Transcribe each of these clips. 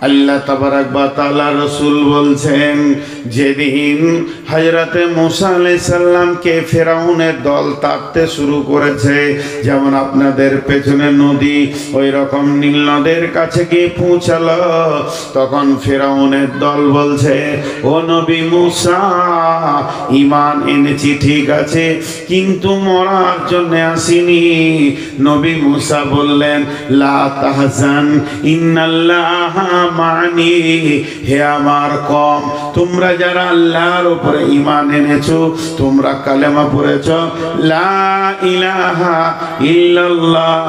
আল্লাহ তাবারাক ওয়া তাআলা রাসূল বলছেন, যেদিন হযরতে মুসা আলাইহিস সালামকে ফেরাউনের দল তাড়তে শুরু করেছে, যেমন আপনাদের পেছনে নদী ওই রকম নীল নদের কাছে গিয়ে পৌঁছালো, তখন ফেরাউনের দল বলছে, ও নবী মুসা, ঈমান এনেছি ঠিক আছে, কিন্তু মরার জন্য আসিনি। নবী মুসা বললেন, লা তাহজান ইন্নাল্লাহা মানি। হে আমার কওম, তোমরা যারা আল্লাহর উপরে ঈমান এনেছো, তোমরা কালেমা পড়েছো লা ইলাহা ইল্লাল্লাহ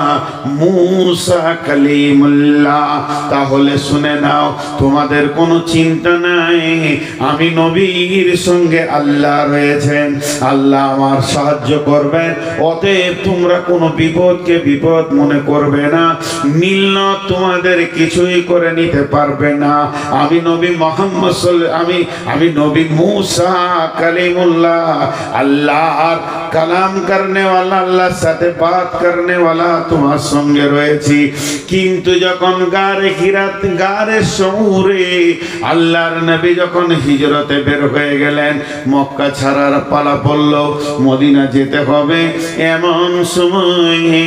মুসা কালিমুল্লাহ, তাহলে শুনে নাও, তোমাদের কোনো চিন্তা নাই, আমি নবীর সঙ্গে আল্লাহ রয়েছেন, আল্লাহ আমার সাহায্য করবেন, অতএব তোমরা কোনো বিপদকে বিপদ মনে করবে না, নীল তোমাদের কিছুই করে নিতে পারবে না। আমি নবী মুহাম্মদ আমি নবী মুসা কালিমুল্লাহ, আল্লাহর কালাম করনে वाला, আল্লাহর সাথে বাত করনে वाला তোমার সঙ্গে রয়েছি। কিন্তু যখন গারে শহুরে আল্লাহর নবী যখন হিজরতে বের হয়ে গেলেন, মক্কা ছাড়ার পালা পড়ল, মদিনা যেতে হবে, এমন সময়ে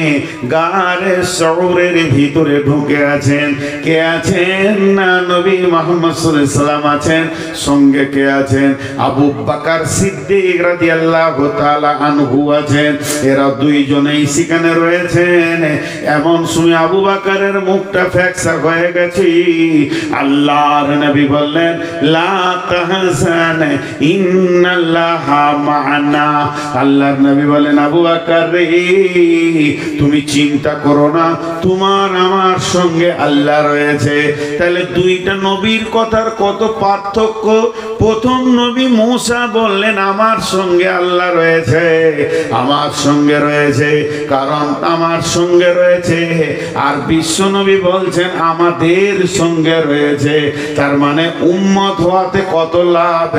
গারে শহুরের ভিতরে ঢুকে আছেন, কে আছেন না নবী মুহাম্মদ সাল্লাল্লাহু আলাইহি সাল্লাম আছেন, সঙ্গে কে আছেন, আবু বকর সিদ্দিক রাদিয়াল্লাহু তাআলা আনহু আছেন, এরা দুইজনেই সেখানে রয়েছেন। এমন সময় আবু বকরের মুখটা ফ্যাকসা হয়ে গেছে, আল্লাহর নবী বললেন, লা তাহজান ইন্নাল্লাহা মা'ানা। আল্লাহর নবী বলেন, আবু বকর রে, তুমি চিন্তা করো না, তোমার আমার সঙ্গে আল্লাহ রয়েছে। তাহলে দুইটা নবীর কথার কত পার্থক্য। প্রথম নবী মুসা বললেন, আমার সঙ্গে আল্লাহ রয়েছে, আমার সঙ্গে রয়েছে, কারণ আমার সঙ্গে রয়েছে। আর বিশ্ব নবী বলছেন, আমাদের সঙ্গে রয়েছে। তার মানে উম্মত হওয়াতে কত লাভ।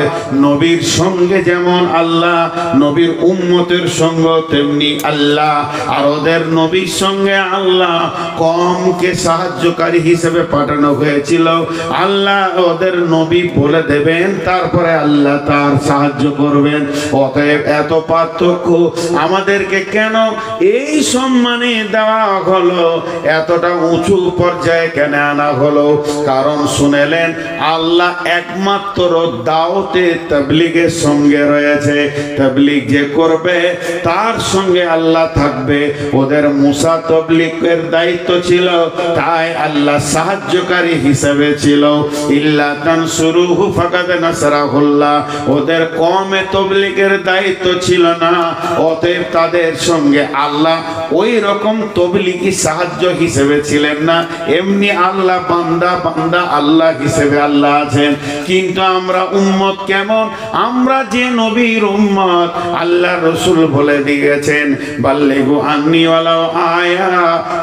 নবীর সঙ্গে যেমন আল্লাহ, নবীর উম্মতের সঙ্গে তেমনি আল্লাহ। আর ওদের নবীর সঙ্গে আল্লাহ কমকে সাহায্যকারী হিসেবে পাঠানো হয়েছিল। আল্লাহ ওদের নবী বলে দেবেন, তারপরে আল্লাহ তার সাহায্য করবেন। অতএব এত পার্থক্য। আমাদেরকে কেন এই সম্মানে দেওয়া হলো, এতটা উঁচু পর্যায়ে কেন আনা হলো? কারণ শুনেলেন, আল্লাহ একমাত্র দাওয়াতে তাবলীগের সঙ্গে রয়েছে। তাবলীগ যে করবে তার সঙ্গে আল্লাহ থাকবে। ওদের মুসা তাবলীগের দায়িত্ব ছিল, তাই আল্লাহ সাহায্যকারী হিসেবে ছিল। ইল্লা তানসুরুহু ফাকাদ নাসরাহুল্লাহ। ওদের কওমে তাবলীগের দায়িত্ব ছিল না, অতএব তাদের সঙ্গে আল্লাহ ওই রকম তাবলীগী সাহায্য হিসেবে ছিলেন না। এমনি আল্লাহ বান্দা আল্লাহ হিসেবে আল্লাহ আছেন। কিন্তু আমরা উম্মত কেমন? আমরা যে নবীর উম্মত, আল্লাহ রাসূল বলে দিয়েছেন, বাল্লিগু আন্নী ওয়ালাউ আয়া।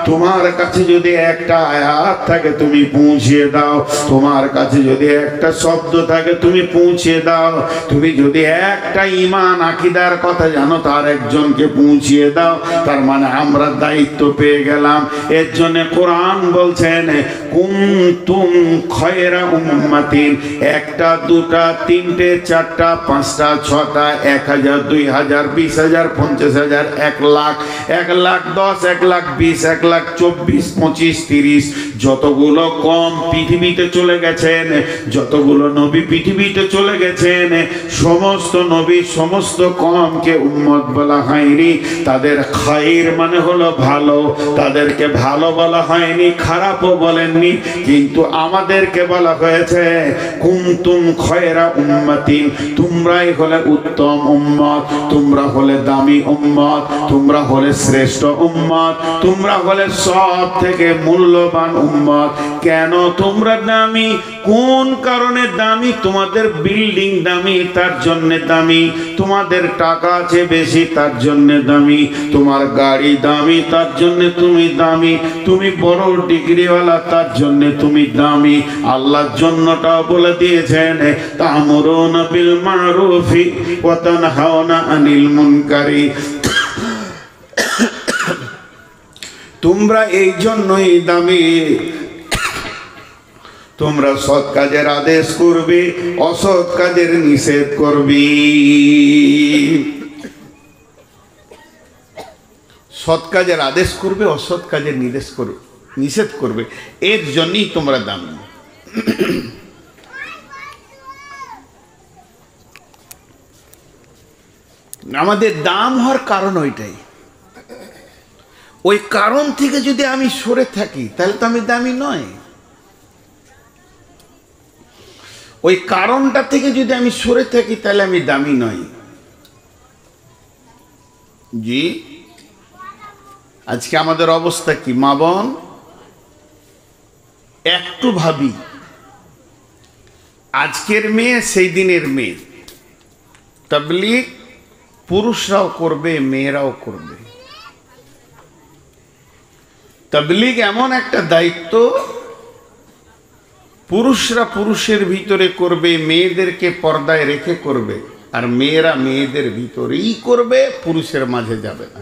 তোমার কাছে যদি একটা আয়াত থাকে তুমি পৌঁছিয়ে দাও, তোমার কাছে যদি একটা শব্দ থাকে তুমি পৌঁছিয়ে দাও, তুমি যদি একটা ঈমান আকীদার কথা জানো তার একজনকে পৌঁছিয়ে দাও। তার মানে আমরা দায়িত্ব পেয়ে গেলাম। এর জন্য কোরআন বলছেন, কুনতুম খায়রা উম্মাতিন। একটা, দুটা, তিনটে, চারটা, পাঁচটা, ছটা, 1000, 2000, 20000, 50000, 1 লাখ, 1,10,000, 1,20,000, 1,24,000, 25,000, 30, যতগুলো কম পৃথিবীতে চলে গেছেন, যতগুলো নবী পৃথিবীতে চলে গেছেন, সমস্ত নবী সমস্ত কমকে উম্মত বলা হয়নি। তাদের খায়র মানে হলো ভালো, তাদেরকে ভালো বলা হয়নি, খারাপও বলেননি। কিন্তু আমাদেরকে বলা হয়েছে, কুনতুম খায়রা উম্মাতিন। তোমরাই হলে উত্তম উম্মত, তোমরা হলে দামি উম্মত, তোমরা হলে শ্রেষ্ঠ উম্মত, তোমরা হলে সব থেকে মূল্যবান উম্মত। কেন তোমরা দামি? কোন কারণে দামি? তোমাদের বিল্ডিং দামি, তার জন্য দামি। তোমাদের টাকা আছে বেশি, তার জন্য দামি। তোমার গাড়ি দামি, তার জন্য তুমি দামি। তুমি বড় ডিগ্রিওয়ালা, তার জন্য তুমি দামি। আল্লাহর জন্যটাও বলে দিয়েছেন, তা'মুরুনা বিল মা'রুফি ওয়া তানহাউনা আনিল মুনকারি। তোমরা এই জন্যই দামি, তোমরা সৎ কাজের আদেশ করবে, অসৎ কাজের নিষেধ করবে। সৎ কাজের আদেশ করবে, অসৎ কাজের নিষেধ করবে, এর জন্যই তোমরা দামি। আমাদের দাম হওয়ার কারণ ওইটাই। ওই কারণ থেকে যদি আমি সরে থাকি তাহলে তো আমি দামি নয়। ওই কারণটা থেকে যদি আমি সরে থাকি তাহলে আমি দামি নই। জি, আজকে আমাদের অবস্থা কি মা বোন? একটু ভাবি, আজকের মেয়ে সেই দিনের মেয়ে। তাবলীগ পুরুষরাও করবে, মেয়েরাও করবে। তাবলীগ এমন একটা দায়িত্ব, পুরুষরা পুরুষের ভিতরে করবে, মেয়েদেরকে পর্দায় রেখে করবে, আর মেয়েরা মেয়েদের ভিতরেই করবে, পুরুষের মাঝে যাবে না।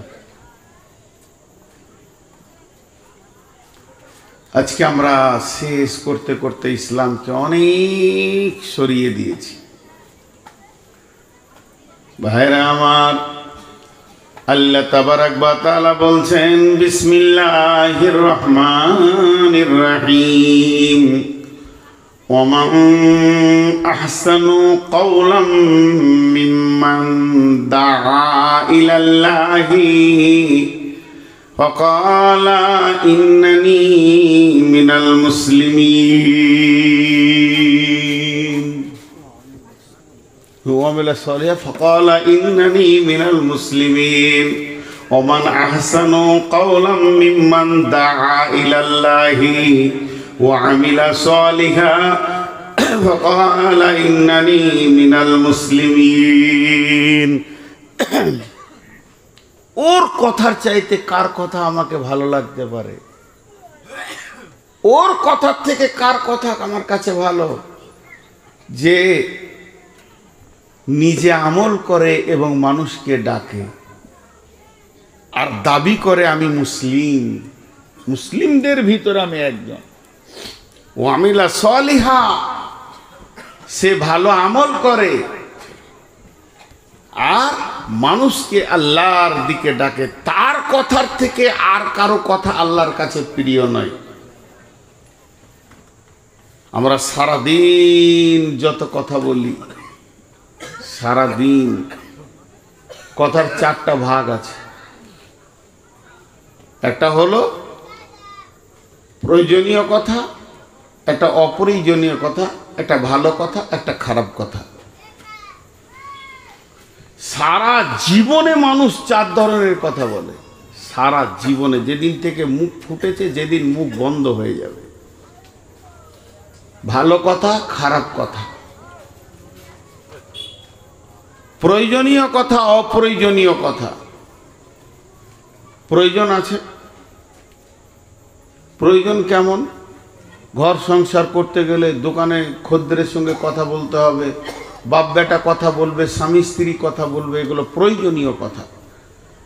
আজকে আমরা শেষ করতে করতে ইসলামকে অনেক সরিয়ে দিয়েছি। ভাইরা আমার, আল্লাহ তাবারাক ওয়া তাআলা বলছেন বিসমিল্লাহির রহমানির রহিম, ওমান আহসানু কওলাম মিম্মান দাআ ইলাল্লাহি ফাকালা ইন্নানি মিনাল মুসলিমিন وعمل صالحا فقال إنني من المسلمين ومن أحسن قولا ممن دعا إلى الله وعمل صالحا فقال إنني من المسلمين। ওর কথার চাইতে কার কথা আমাকে ভালো লাগতে পারে? ওর কথার থেকে কার কথা আমার কাছে ভালো? যে নিজে আমল করে এবং মানুষকে ডাকে আর দাবি করে আমি মুসলিম, মুসলিমদের ভিতরে আমি একজন। ওয়ামিলা সলিহা, সে ভালো আমল করে আর মানুষকে আল্লাহর দিকে ডাকে। তার কথার থেকে আর কারো কথা আল্লাহর কাছে প্রিয় নয়। আমরা সারাদিন যত কথা বলি, সারাদিন কথার চারটা ভাগ আছে। একটা হলো প্রয়োজনীয় কথা, একটা অপ্রয়োজনীয় কথা, একটা ভালো কথা, একটা খারাপ কথা। সারা জীবনে মানুষ চার ধরনের কথা বলে। সারা জীবনে, যেদিন থেকে মুখ ফুটেছে, যেদিন মুখ বন্ধ হয়ে যাবে। ভালো কথা, খারাপ কথা, প্রয়োজনীয় কথা, অপ্রয়োজনীয় কথা। প্রয়োজন আছে। প্রয়োজন কেমন? ঘর সংসার করতে গেলে দোকানে খদ্দেরের সঙ্গে কথা বলতে হবে, বাপ বেটা কথা বলবে, স্বামী স্ত্রী কথা বলবে, এগুলো প্রয়োজনীয় কথা।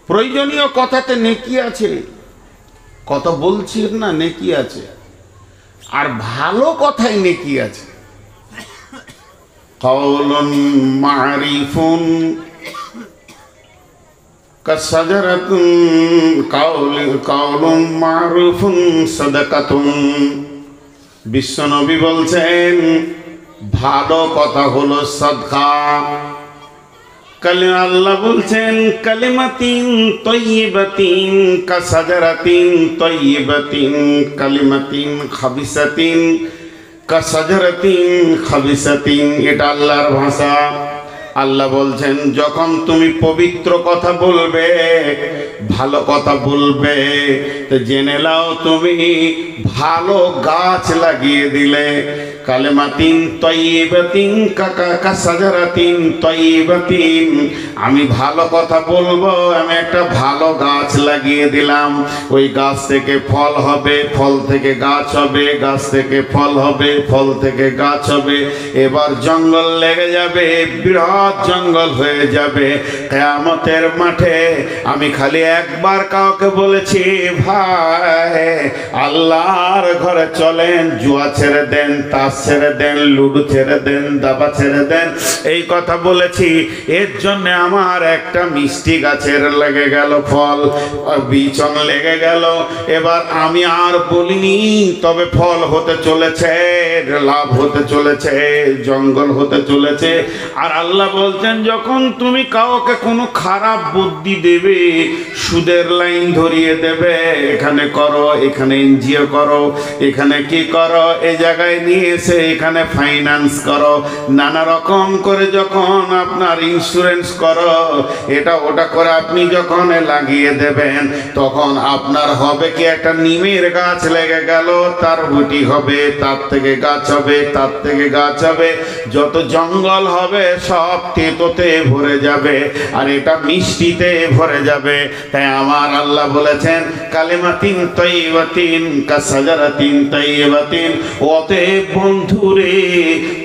প্রয়োজনীয় কথাতে নেকি আছে, কথা বলছি না, নেকি আছে। আর ভালো কথায় নেকি আছে। Kowloon মারিফুন কাসাজারাতুন Kowloon মারুফুন সাদাকাতুন। বিশ্বনবী বলছেন ভালো কথা হলো সাদকা। আল্লাহ বলছেন কালিমাতিন তয়্যিবাতিন কাসাজারাতিন তয়্যিবাতিন কালিমাতিন খাবিসাতিন কাসাজারাতিন খাবিসাতিন। এটা আল্লাহর ভাষা। আল্লাহ বলছেন যখন তুমি পবিত্র কথা বলবে, ভালো কথা বলবে, তো জেনে নাও তুমি ভালো গাছ লাগিয়ে দিলে। কালেমাতিন তয়্যিবাতিন কাসাজারাতিন তয়্যিবাতিন। আমি ভালো কথা বলবো, আমি একটা ভালো গাছ লাগিয়ে দিলাম। ওই গাছ থেকে ফল হবে, ফল থেকে গাছ হবে, গাছ থেকে ফল হবে, ফল থেকে গাছ হবে। এবার জঙ্গল লেগে যাবে, বিরাট বৃহৎ জঙ্গল হয়ে যাবে। কিয়ামতের মাঠে আমি খালি একবার কাউকে বলেছি, ভাই আল্লাহর ঘরে চলেন, জুয়া ছেড়ে দেন, তাস ছেড়ে দেন, লুডু ছেড়ে দেন, দাবা ছেড়ে দেন, এই কথা বলেছি। এর জন্য আমার একটা মিষ্টি গাছের লেগে গেল ফল, বিচন লেগে গেল। এবার আমি আর বলিনি, তবে ফল হতে চলেছে, লাভ হতে চলেছে, জঙ্গল হতে চলেছে। আর আল্লাহ বলছেন, যখন তুমি কাউকে কোনো খারাপ বুদ্ধি দেবে, সুদের লাইন ধরিয়ে দেবে, এখানে করো, এখানে এনজিও করো, এখানে কি করো, এই জায়গায় নিয়ে এসে এখানে ফাইন্যান্স করো, নানা রকম করে যখন আপনার ইন্স্যুরেন্স করো, এটা ওটা করে আপনি যখন লাগিয়ে দেবেন, তখন আপনার হবে কি, একটা নিমের গাছ লেগে গেল, তার বুটি হবে, তার থেকে গাছ হবে, তার থেকে গাছ হবে, যত জঙ্গল হবে সব তেতোতে ভরে যাবে, আর এটা মিষ্টিতে ভরে যাবে। তাই আমার আল্লাহ বলেছেন, কালিমাতিন তাইয়্যিবাতিন কাশাজারাতিন তাইয়্যিবাতিন। অতএব বন্ধুরে,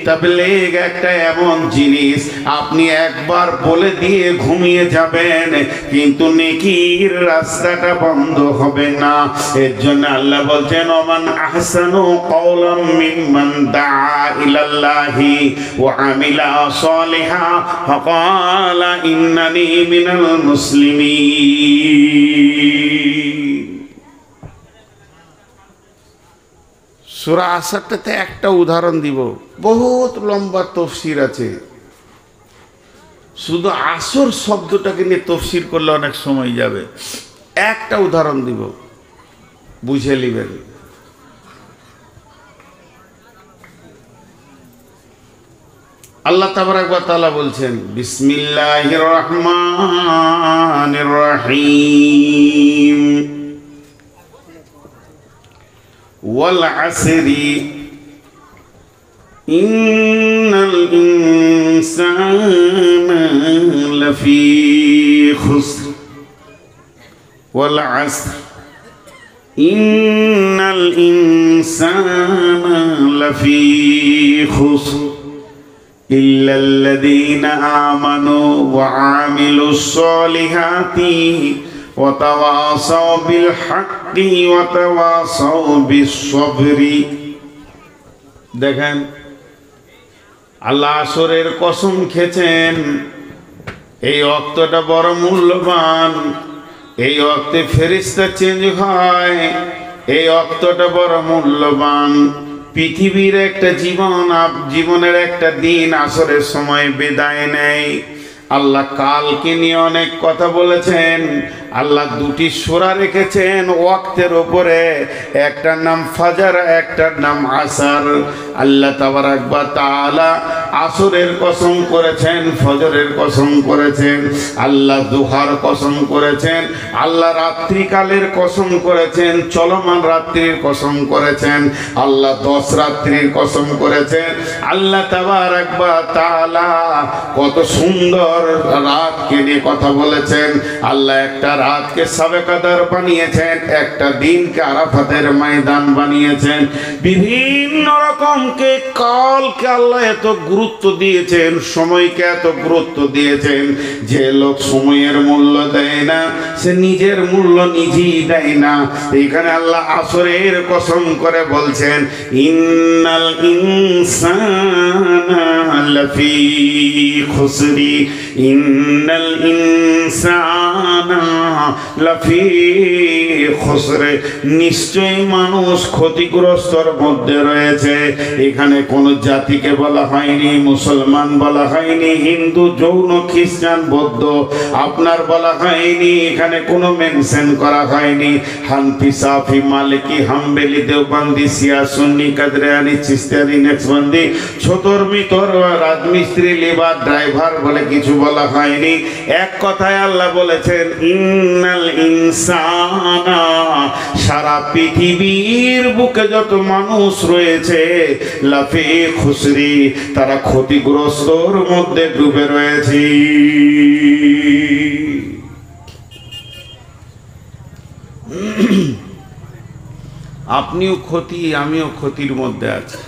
তাবলীগ একটা এমন জিনিস, আপনি একবার বলে দিয়ে ঘুমিয়ে যাবেন, কিন্তু নেকির রাস্তাটা বন্ধ হবে না। এর জন্য আল্লাহ বলছেন, ওমান আহসানু কওলাম মিম্মান দাআ ইলাল্লাহি ওয়া আমিলা সালিহা ফাকালা ইন্নানি মিনাল মুসলিমিন। সূরা আসরটাতে একটা উদাহরণ দিব, বহুত লম্বা তফসির আছে, শুধু আসর শব্দটাকে নিয়ে তফসির করলে অনেক সময় যাবে। একটা উদাহরণ দিব, বুঝে নেবেন। আল্লাহ তাবারাক ওয়া তাআলা বলছেন, বিসমিল্লাহির রহমানির রহিম, ওয়াল আসরি ইন্নাল ইনসানা লাফি খুসর, ওয়াল আসর ইন্নাল ইনসানা লাফি খুসর ইল্লাল্লাযীনা আমানু ওয়া আমিলুস সালিহাতি ওয়া তাওয়াসাউ বিল হাক্কি ওয়া তাওয়াসাউ বিস সবরি। দেখেন, আল্লাহ আসরের কসম খেয়েছেন। এই ওয়াক্তটা বড় মূল্যবান, এই ওয়াক্তে ফেরেশতা চেঞ্জ হয়, এই ওয়াক্তটা বড় মূল্যবান। পৃথিবীর একটা জীবনের একটা দিন আসরের সময় বিদায় নেয়। আল্লাহ কালকে নিয়ে অনেক কথা বলেছেন। আল্লাহ দুটি সূরা রেখেছেন ওয়াক্তের উপরে, একটার নাম ফাজর, একটার নাম আসর। আল্লাহ তাবারাক ওয়া তাআলা আসরের কসম করেছেন, ফজরের কসম করেছেন, আল্লাহ দুহার কসম করেছেন, আল্লাহ রাত্রিকালের কসম করেছেন, চলমান রাত্রির কসম করেছেন, আল্লাহ 10 রাত্রির কসম করেছেন। আল্লাহ তাবারাক ওয়া তাআলা কত সুন্দর রাতকে নিয়ে কথা বলেছেন। আল্লাহ একটা রাতকে শবে কদর বানিয়েছেন, একটা দিনকে আরাফাতের ময়দান বানিয়েছেন। বিভিন্ন রকমকে কালকে আল্লাহ এত গুরুত্ব দিয়েছেন, সময়কে এত গুরুত্ব দিয়েছেন, যে লোক সময়ের মূল্য দেয় না, সে নিজের মূল্য নিজেই দেয় না। এখানে আল্লাহ আসরের কসম করে বলছেন, ইন্নাল ইনসানা লাফি খুসরি, ইন্নাল ইনসানা লাফি খুসরে, নিশ্চয়ই মানুষ ক্ষতিগ্রস্তর মধ্যে রয়েছে। এখানে কোন জাতিকে বলা হয়নি, মুসলমান বলা হয়নি, হিন্দু, জৈন, খ্রিস্টান, বৌদ্ধ আপনার বলা হয়নি, এখানে কোনো মেনশন করা হয়নি। হানফি, সাফি, মালিকি, হাম্বলি, দেওবন্দি, শিয়া, সুন্নি, কাদরিয়ানি, চিশতিয়ানি, নকশবন্দি, ছোটর মিতর, রাজমিস্ত্রি, লেবার, ড্রাইভার বলে কিছু বলা হয়নি। এক কথায় আল্লাহ বলেছেন, ইন্নাল ইনসানা, সারা পৃথিবীর বুকে যত মানুষ রয়েছে, লাফি খুসরি, তারা ক্ষতিগ্রস্তর মধ্যে ডুবে রয়েছে। আপনিও ক্ষতি, আমিও ক্ষতির মধ্যে আছি।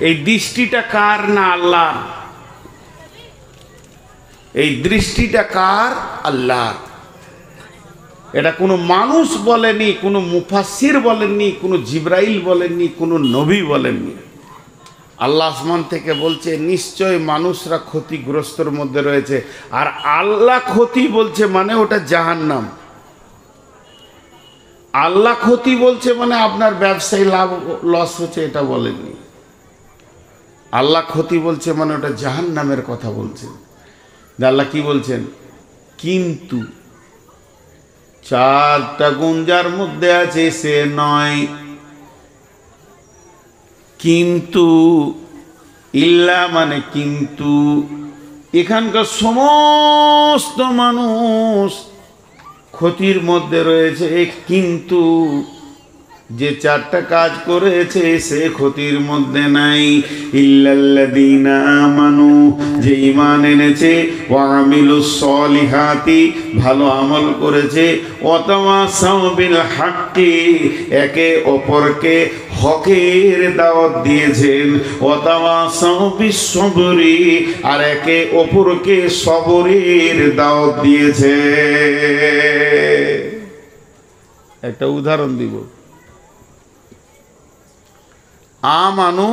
এই দৃষ্টিটা কার? না আল্লাহ। এই দৃষ্টিটা কার? আল্লাহ। এটা কোনো মানুষ বলেনি, কোনো মুফাসসির বলেননি, কোনো জিবরাইল বলেননি, কোনো নবী বলেননি। আল্লাহ আসমান থেকে বলছে নিশ্চয় মানুষরা ক্ষতিগ্রস্তর মধ্যে রয়েছে। আর আল্লাহ ক্ষতি বলছে মানে ওটা জাহান্নাম। আল্লাহ ক্ষতি বলছে মানে আপনার ব্যবসায় লাভ লস হচ্ছে এটা বলেননি। আল্লাহ ক্ষতি বলছে মানে ওটা জাহান্নামের কথা বলছেন। আল্লাহ কি বলছেন? কিন্তু চারটা গুণ যার মধ্যে আছে সে নয়, কিন্তু ইল্লা মানে কিন্তু। এখানকার সমস্ত মানুষ ক্ষতির মধ্যে রয়েছে, কিন্তু যে চারটা কাজ করেছে সে ক্ষতির মধ্যে নাই। ইল্লাল্লাযীনা আমানু, যে ঈমান এনেছে, ওয়া আমিলুস সলিহাতি, ভালো আমল করেছে, ওয়া তাওয়াসাউ বিল হাক্কি, একে অপরকে হকের দাওয়াত দিয়েছেন, ওয়া তাওয়াসাউ বিস সবরি, আর একে অপরকে সবরের দাওয়াত দিয়েছে। একটা উদাহরণ দিব। আমানু,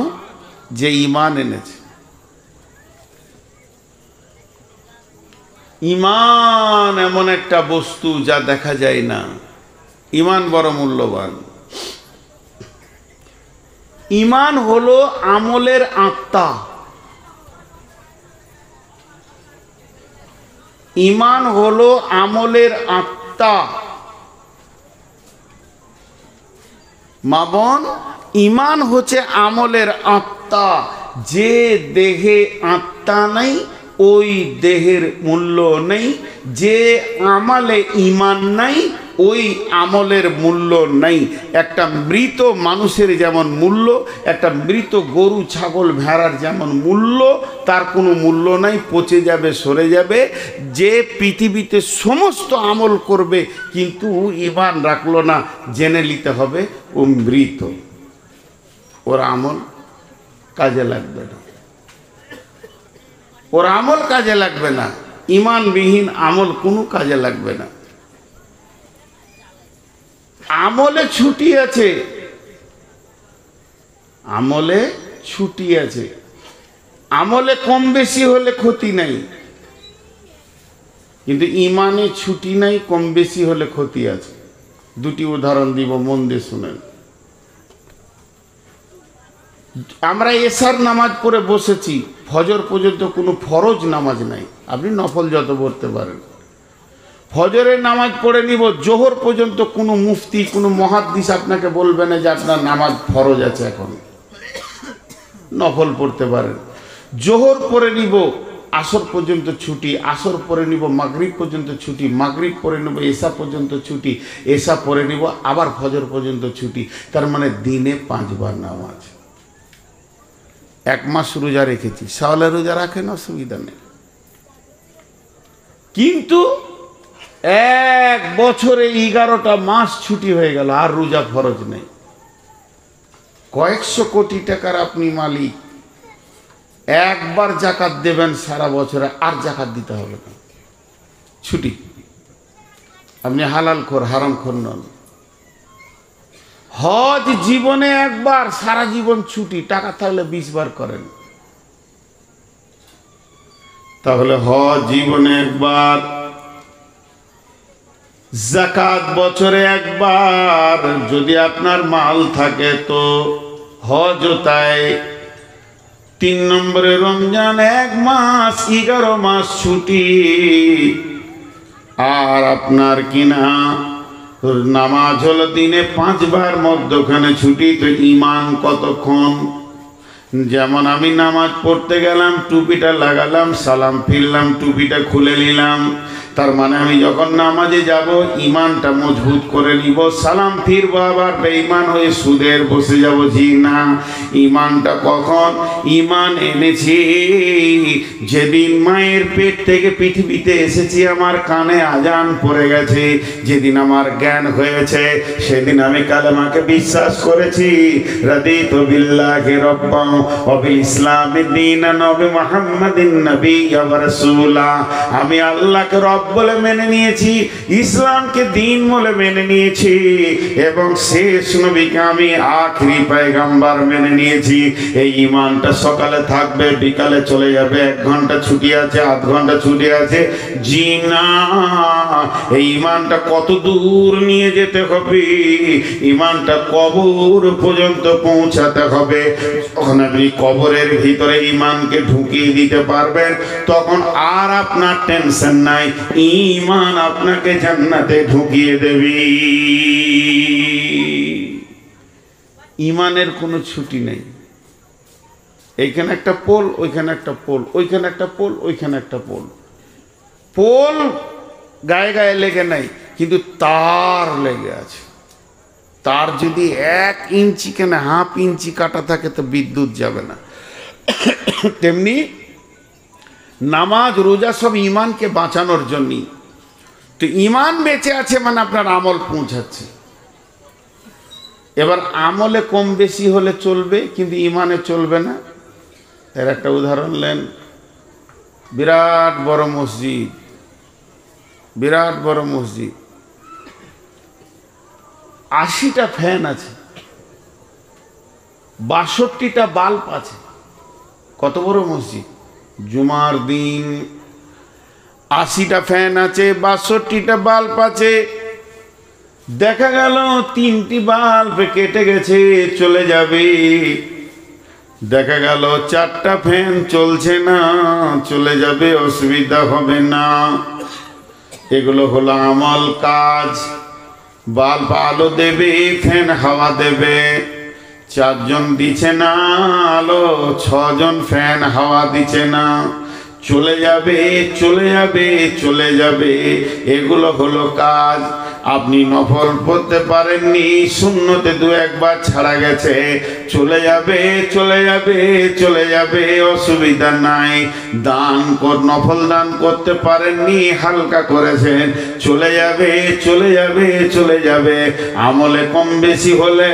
যে ঈমান এনেছে। ঈমান এমন একটা বস্তু যা দেখা যায় না। ঈমান বড় মূল্যবান। ঈমান হলো আমলের আত্মা। ঈমান হলো আমলের আত্মা। মা বোন, ঈমান হচ্ছে আমলের আত্মা। যে দেহে আত্মা নাই ওই দেহের মূল্য নেই। যে আমলে ঈমান নাই ওই আমলের মূল্য নাই। একটা মৃত মানুষের যেমন মূল্য, একটা মৃত গরু ছাগল ভেড়ার যেমন মূল্য, তার কোনো মূল্য নাই, পচে যাবে, সরে যাবে। যে পৃথিবীতে সমস্ত আমল করবে কিন্তু ঈমান রাখলো না, জেনে নিতে হবে ও মৃত, ওর আমল কাজে লাগবে না। ওর আমল কাজে লাগবে না। ঈমানবিহীন আমল কোনো কাজে লাগবে না। আমলে ছুটি আছে, আমলে ছুটি আছে। আমলে কম বেশি হলে ক্ষতি নাই, কিন্তু ঈমানে ছুটি নাই, কম বেশি হলে ক্ষতি আছে। দুটি উদাহরণ দিব, মন দিয়ে শুনেন। আমরা এশার নামাজ পড়ে বসেছি, ফজর পর্যন্ত কোনো ফরজ নামাজ নাই। আপনি নফল যত পড়তে পারেন। ফজরের নামাজ পড়ে নিব, জোহর পর্যন্ত কোনো মুফতি, কোনো মুহাদ্দিস আপনাকে বলবে না যে আপনার নামাজ ফরজ আছে, এখন নফল পড়তে পারেন। জোহর পড়ে নিব, আসর পর্যন্ত ছুটি, আসর পড়ে নিব, মাগরিব পর্যন্ত ছুটি, মাগরিব পড়ে নিব, এশা পর্যন্ত ছুটি, এশা পড়ে নিব, আবার ফজর পর্যন্ত ছুটি। তার মানে দিনে 5 বার নামাজ। 1 মাস রোজা রেখেছি, শাওয়ালের রোজা রাখেন, অসুবিধা নেই। কিন্তু 1 বছরে 11টা মাস ছুটি হয়ে গেল, আর রোজা ফরজ নেই। কয়েকশো কোটি টাকার আপনি মালিক, একবার জাকাত দেবেন সারা বছরে, আর জাকাত দিতে হবে না, ছুটি। আপনি হালাল খোর, হারাম খোর নন। হজ জীবনে একবার, সারা জীবন ছুটি। টাকা থাকলে 20 বার করেন। তাহলে হজ জীবনে একবার, যাকাত বছরে একবার। যদি আপনার মাল থাকে তো হজও তাই। 3 নম্বরে রমজান 1 মাস, 11 মাস ছুটি। আর আপনার কিনা নামাজ হলো দিনে 5 বার, মধ্যখানে ছুটি। তো ঈমান কতক্ষণ? যেমন আমি নামাজ পড়তে গেলাম, টুপিটা লাগালাম, সালাম ফিরলাম, টুপিটা খুলে নিলাম, তার মানে আমি যখন নামাজে যাব ইমানটা মজবুত করে নিব, সালাম ফিরবো আবার বেঈমান হয়ে সুদের বসে যাব, জি না। ইমানটা কখন ইমান এনেছি যেদিন মায়ের পেট থেকে পৃথিবীতে এসেছি, আমার কানে আজান পড়ে গেছে, যেদিন আমার জ্ঞান হয়েছে সেদিন আমি কালেমাকে বিশ্বাস করেছি, রাদিতু বিল্লাহি রাব্বান ওয়া বিল ইসলামি দীনান ওয়া বি মুহাম্মাদিন নাবিয়্যান ওয়া রাসূলা। আমি আল্লাহকে রব বলে মেনে নিয়েছি, ইসলামকে দিন বলে মেনে নিয়েছি, এবং শেষ নবীকে আমি আখেরি পয়গম্বর মেনে নিয়েছি। এই ঈমানটা সকালে থাকবে, বিকালে চলে যাবে, 1 ঘন্টা ছুটি আছে, আধ ঘন্টা ছুটি আছে, জি না। এই ঈমানটা কত দূর নিয়ে যেতে হবে, ঈমানটা কবর পর্যন্ত পৌঁছাতে হবে। তখন আপনি কবরের ভিতরে ঈমানকে ঢুকিয়ে দিতে পারবেন, তখন আর আপনার টেনশন নাই, ঈমান আপনাকে জান্নাতে ঢুকিয়ে দেবে। ঈমানের কোনো ছুটি নেই। এইখানে একটা পোল, ওইখানে একটা পোল, ওইখানে একটা পোল, ওইখানে একটা পোল। পোল গায়ে গায়ে লেগে নাই, কিন্তু তার লেগে আছে। তার যদি 1 ইঞ্চি কেন হাফ ইঞ্চি কাটা থাকে তো বিদ্যুৎ যাবে না। তেমনি নামাজ রোজা সব ঈমানকে বাঁচানোর জন্যই। তো ঈমান বেঁচে আছে মানে আপনার আমল পৌঁছাচ্ছে। এবার আমলে কম বেশি হলে চলবে, কিন্তু ঈমানে চলবে না। এর একটা উদাহরণ নেন, বিরাট বড় মসজিদ, বিরাট বড় মসজিদ, 80টা ফ্যান আছে, 62টা বাল্ব আছে। কত বড় মসজিদ! জুমার দিন 80টা ফ্যান আছে, 62টা বাল্ব আছে। দেখা গেল 3টি বাল্ব কেটে গেছে, চলে যাবে। দেখা গেল 4টা ফ্যান চলছে না, চলে যাবে, অসুবিধা হবে না। এগুলো হলো আমল কাজ। বাল্ব আলো দেবে, ফ্যান হাওয়া দেবে। 4 জন দিচ্ছে না আলো, 6 জন ফ্যান হাওয়া দিচ্ছে না, চলে যাবে, চলে যাবে, চলে যাবে। এগুলো হলো কাজ। আপনি নফল পড়তে পারেননি, সুন্নতে 2-1 বার ছাড়া গেছে, চলে যাবে, চলে যাবে, চলে যাবে, অসুবিধা নাই। দান নফল দান করতে পারেননি, হালকা করেছেন, চলে যাবে, চলে যাবে, চলে যাবে। আমলে কম বেশি হলে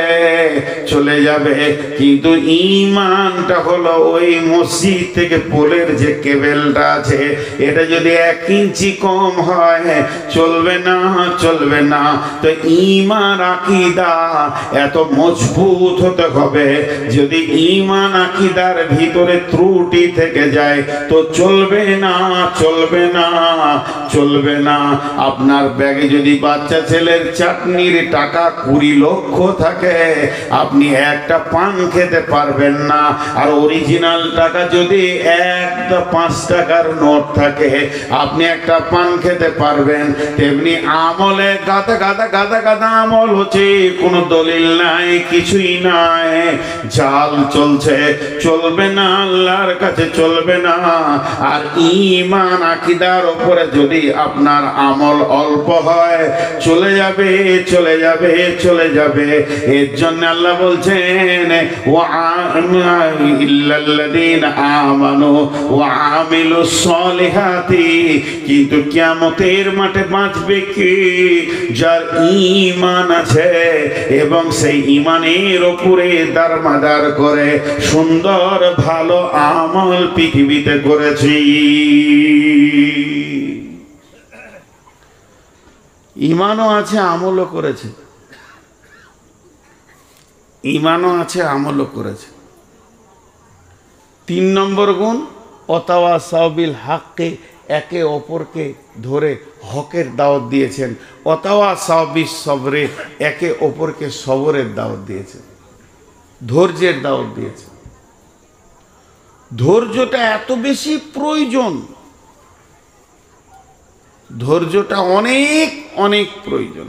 চলে যাবে, কিন্তু ঈমানটা হলো ওই মসজিদ থেকে পোলের যে কেবেলটা আছে, এটা যদি 1 ইঞ্চি কম হয় চলবে না, চলবে না। তো ঈমান আকীদা এত মজবুত হতে হবে, যদি ঈমান আকীদার ভিতরে ত্রুটি থেকে যায় তো চলবে না, চলবে না, চলবে না। আপনার ব্যাগে যদি বাচ্চা ছেলের চাটনির টাকা 20 লক্ষ থাকে, আপনি একটা পান খেতে পারবেন না। আর অরিজিনাল টাকা যদি 5 টাকার নোট থাকে, আপনি একটা পান খেতে পারবেন। তেমনি আমলে গাদা গাদা গাদা গাদা আমল হচ্ছে, কোনো দলিল নাই, কিছুই নাই, জাল চলছে, চলবে না, আল্লাহর কাছে চলবে না। আর ঈমান আকীদার উপরে যদি আপনার আমল অল্প হয়, চলে যাবে, চলে যাবে, চলে যাবে। এর জন্য আল্লাহ বলছেন ইল্লাল্লাযীনা আমানু ওয়া আমিলুস সলিহাতি। কিন্তু কিয়ামতের মাঠে বাঁচবে কি? যার ঈমান আছে এবং সেই ঈমানের উপরে দারমাদার করে সুন্দর ভালো আমল পৃথিবীতে করেছি। ঈমানও আছে, আমলও করেছে, ঈমানও আছে, আমলও করেছে। 3 নম্বর গুণ, ওয়াতাওয়াসাউ বিল হাক্কি, একে অপরকে ধরে হকের দাওয়াত দিয়েছেন। ওয়াতাওয়াসাউ বিস সবরে, একে অপরকে সবরের দাওয়াত দিয়েছেন, ধৈর্যের দাওয়াত দিয়েছেন। ধৈর্যটা এত বেশি প্রয়োজন, ধৈর্যটা অনেক অনেক প্রয়োজন।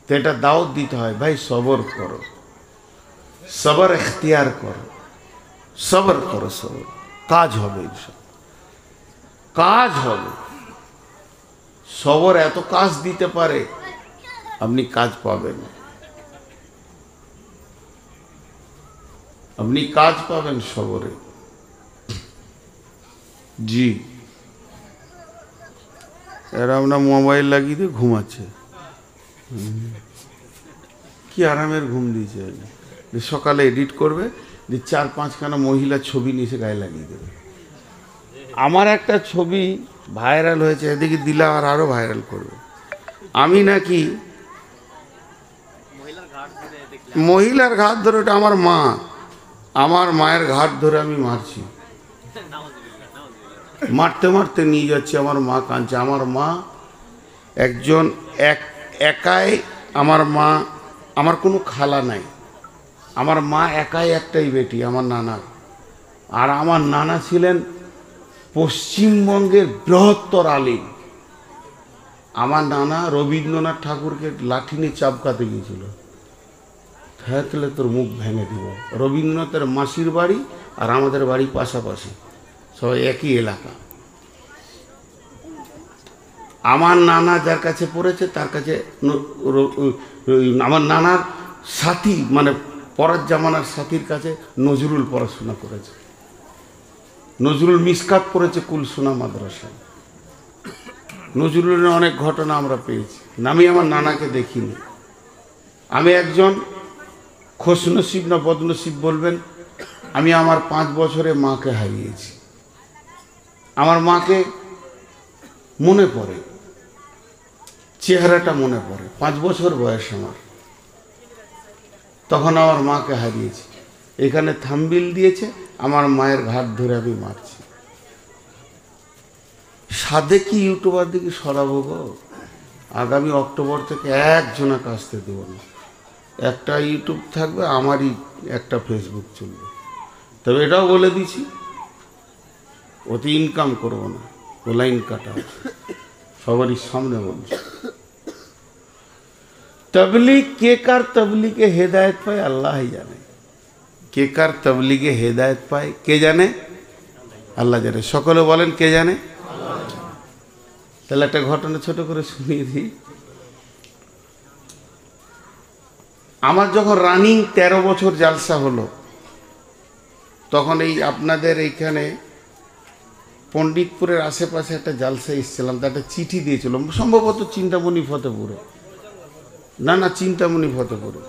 তো এটা দাওয়াত দিতে হয়, ভাই সবর করো, সবর এখতিয়ার করো, সবর করো, সবর, কাজ হবে, ইনশাআল্লাহ কাজ হবে। সবর এত কাজ দিতে পারে, আপনি কাজ পাবেন, আপনি কাজ পাবেন সবরে। জি, এরা আপনার মোবাইল লাগিয়ে দিয়ে ঘুমাচ্ছে, কি আরামের ঘুম দিয়েছে। সকালে এডিট করবে, যে 4-5খানা মহিলার ছবি নিয়ে এসে গায়ে লাগিয়ে দেবে। আমার একটা ছবি ভাইরাল হয়েছে, এদিকে দিলা আর আরো ভাইরাল করবে। আমি নাকি মহিলার ঘাট ধরে, ওটা আমার মা, আমার মায়ের ঘাট ধরে আমি মারছি, মারতে মারতে নিয়ে যাচ্ছি, আমার মা কাঁদছে। আমার মা একজন একাই, আমার মা, আমার কোনো খালা নাই, আমার মা একাই একটাই বেটি আমার নানার। আর আমার নানা ছিলেন পশ্চিমবঙ্গের বৃহত্তর আলিম। আমার নানা রবীন্দ্রনাথ ঠাকুরকে লাঠি নিয়ে চাপকাতে গিয়েছিল, থাকলে তোর মুখ ভেঙে দিব। রবীন্দ্রনাথের মাসির বাড়ি আর আমাদের বাড়ি পাশাপাশি, সবাই একই এলাকা। আমার নানা যার কাছে পড়েছে তার কাছে আমার নানার সাথী, মানে পরের জামানার সাথীর কাছে নজরুল পড়াশোনা করেছে। নজরুল মিসকাত পড়েছে কুলসোনা মাদ্রাসায়। নজরুলের অনেক ঘটনা আমরা পেয়েছি, আমি আমার নানাকে দেখিনি। আমি একজন খোশনসিব না বদনসিব বলবেন, আমি আমার 5 বছরে মাকে হারিয়েছি। আমার মাকে মনে পড়ে, চেহারাটা মনে পড়ে। 5 বছর বয়স আমার, তখন আমার মাকে হারিয়েছি। এখানে থাম্বনেইল দিয়েছে, আমার মায়ের ঘাট ধরে আমি মারছি। সাধে কি ইউটিউবার দিকে সরাবো গো? আগামী অক্টোবর থেকে একজনা কাজতে দেবো না, একটা ইউটিউব থাকবে, আমারই একটা ফেসবুক চলবে। তবে এটাও বলে দিছি, ওতে ইনকাম করবো না, ও লাইন কাটা, সবারই সামনে বলছি। তবলিগ কে কার তবলিগে হেদায়েত পায় আল্লাহ জানে, কে কার তবলিগে হেদায়েত পায় কে জানে? আল্লাহ জানে। সকলে বলেন কে জানে? তাহলে একটা ঘটনা ছোট করে শুনিয়ে দিই। আমার যখন রানিং 13 বছর জালসা হলো, তখন এই আপনাদের এইখানে পণ্ডিতপুরের আশেপাশে একটা জালসা এসেছিলাম, তাতে চিঠি দিয়েছিল, সম্ভবত চিন্তামণি ফতেপুরে, না চিন্তামণি ফতেপুরে।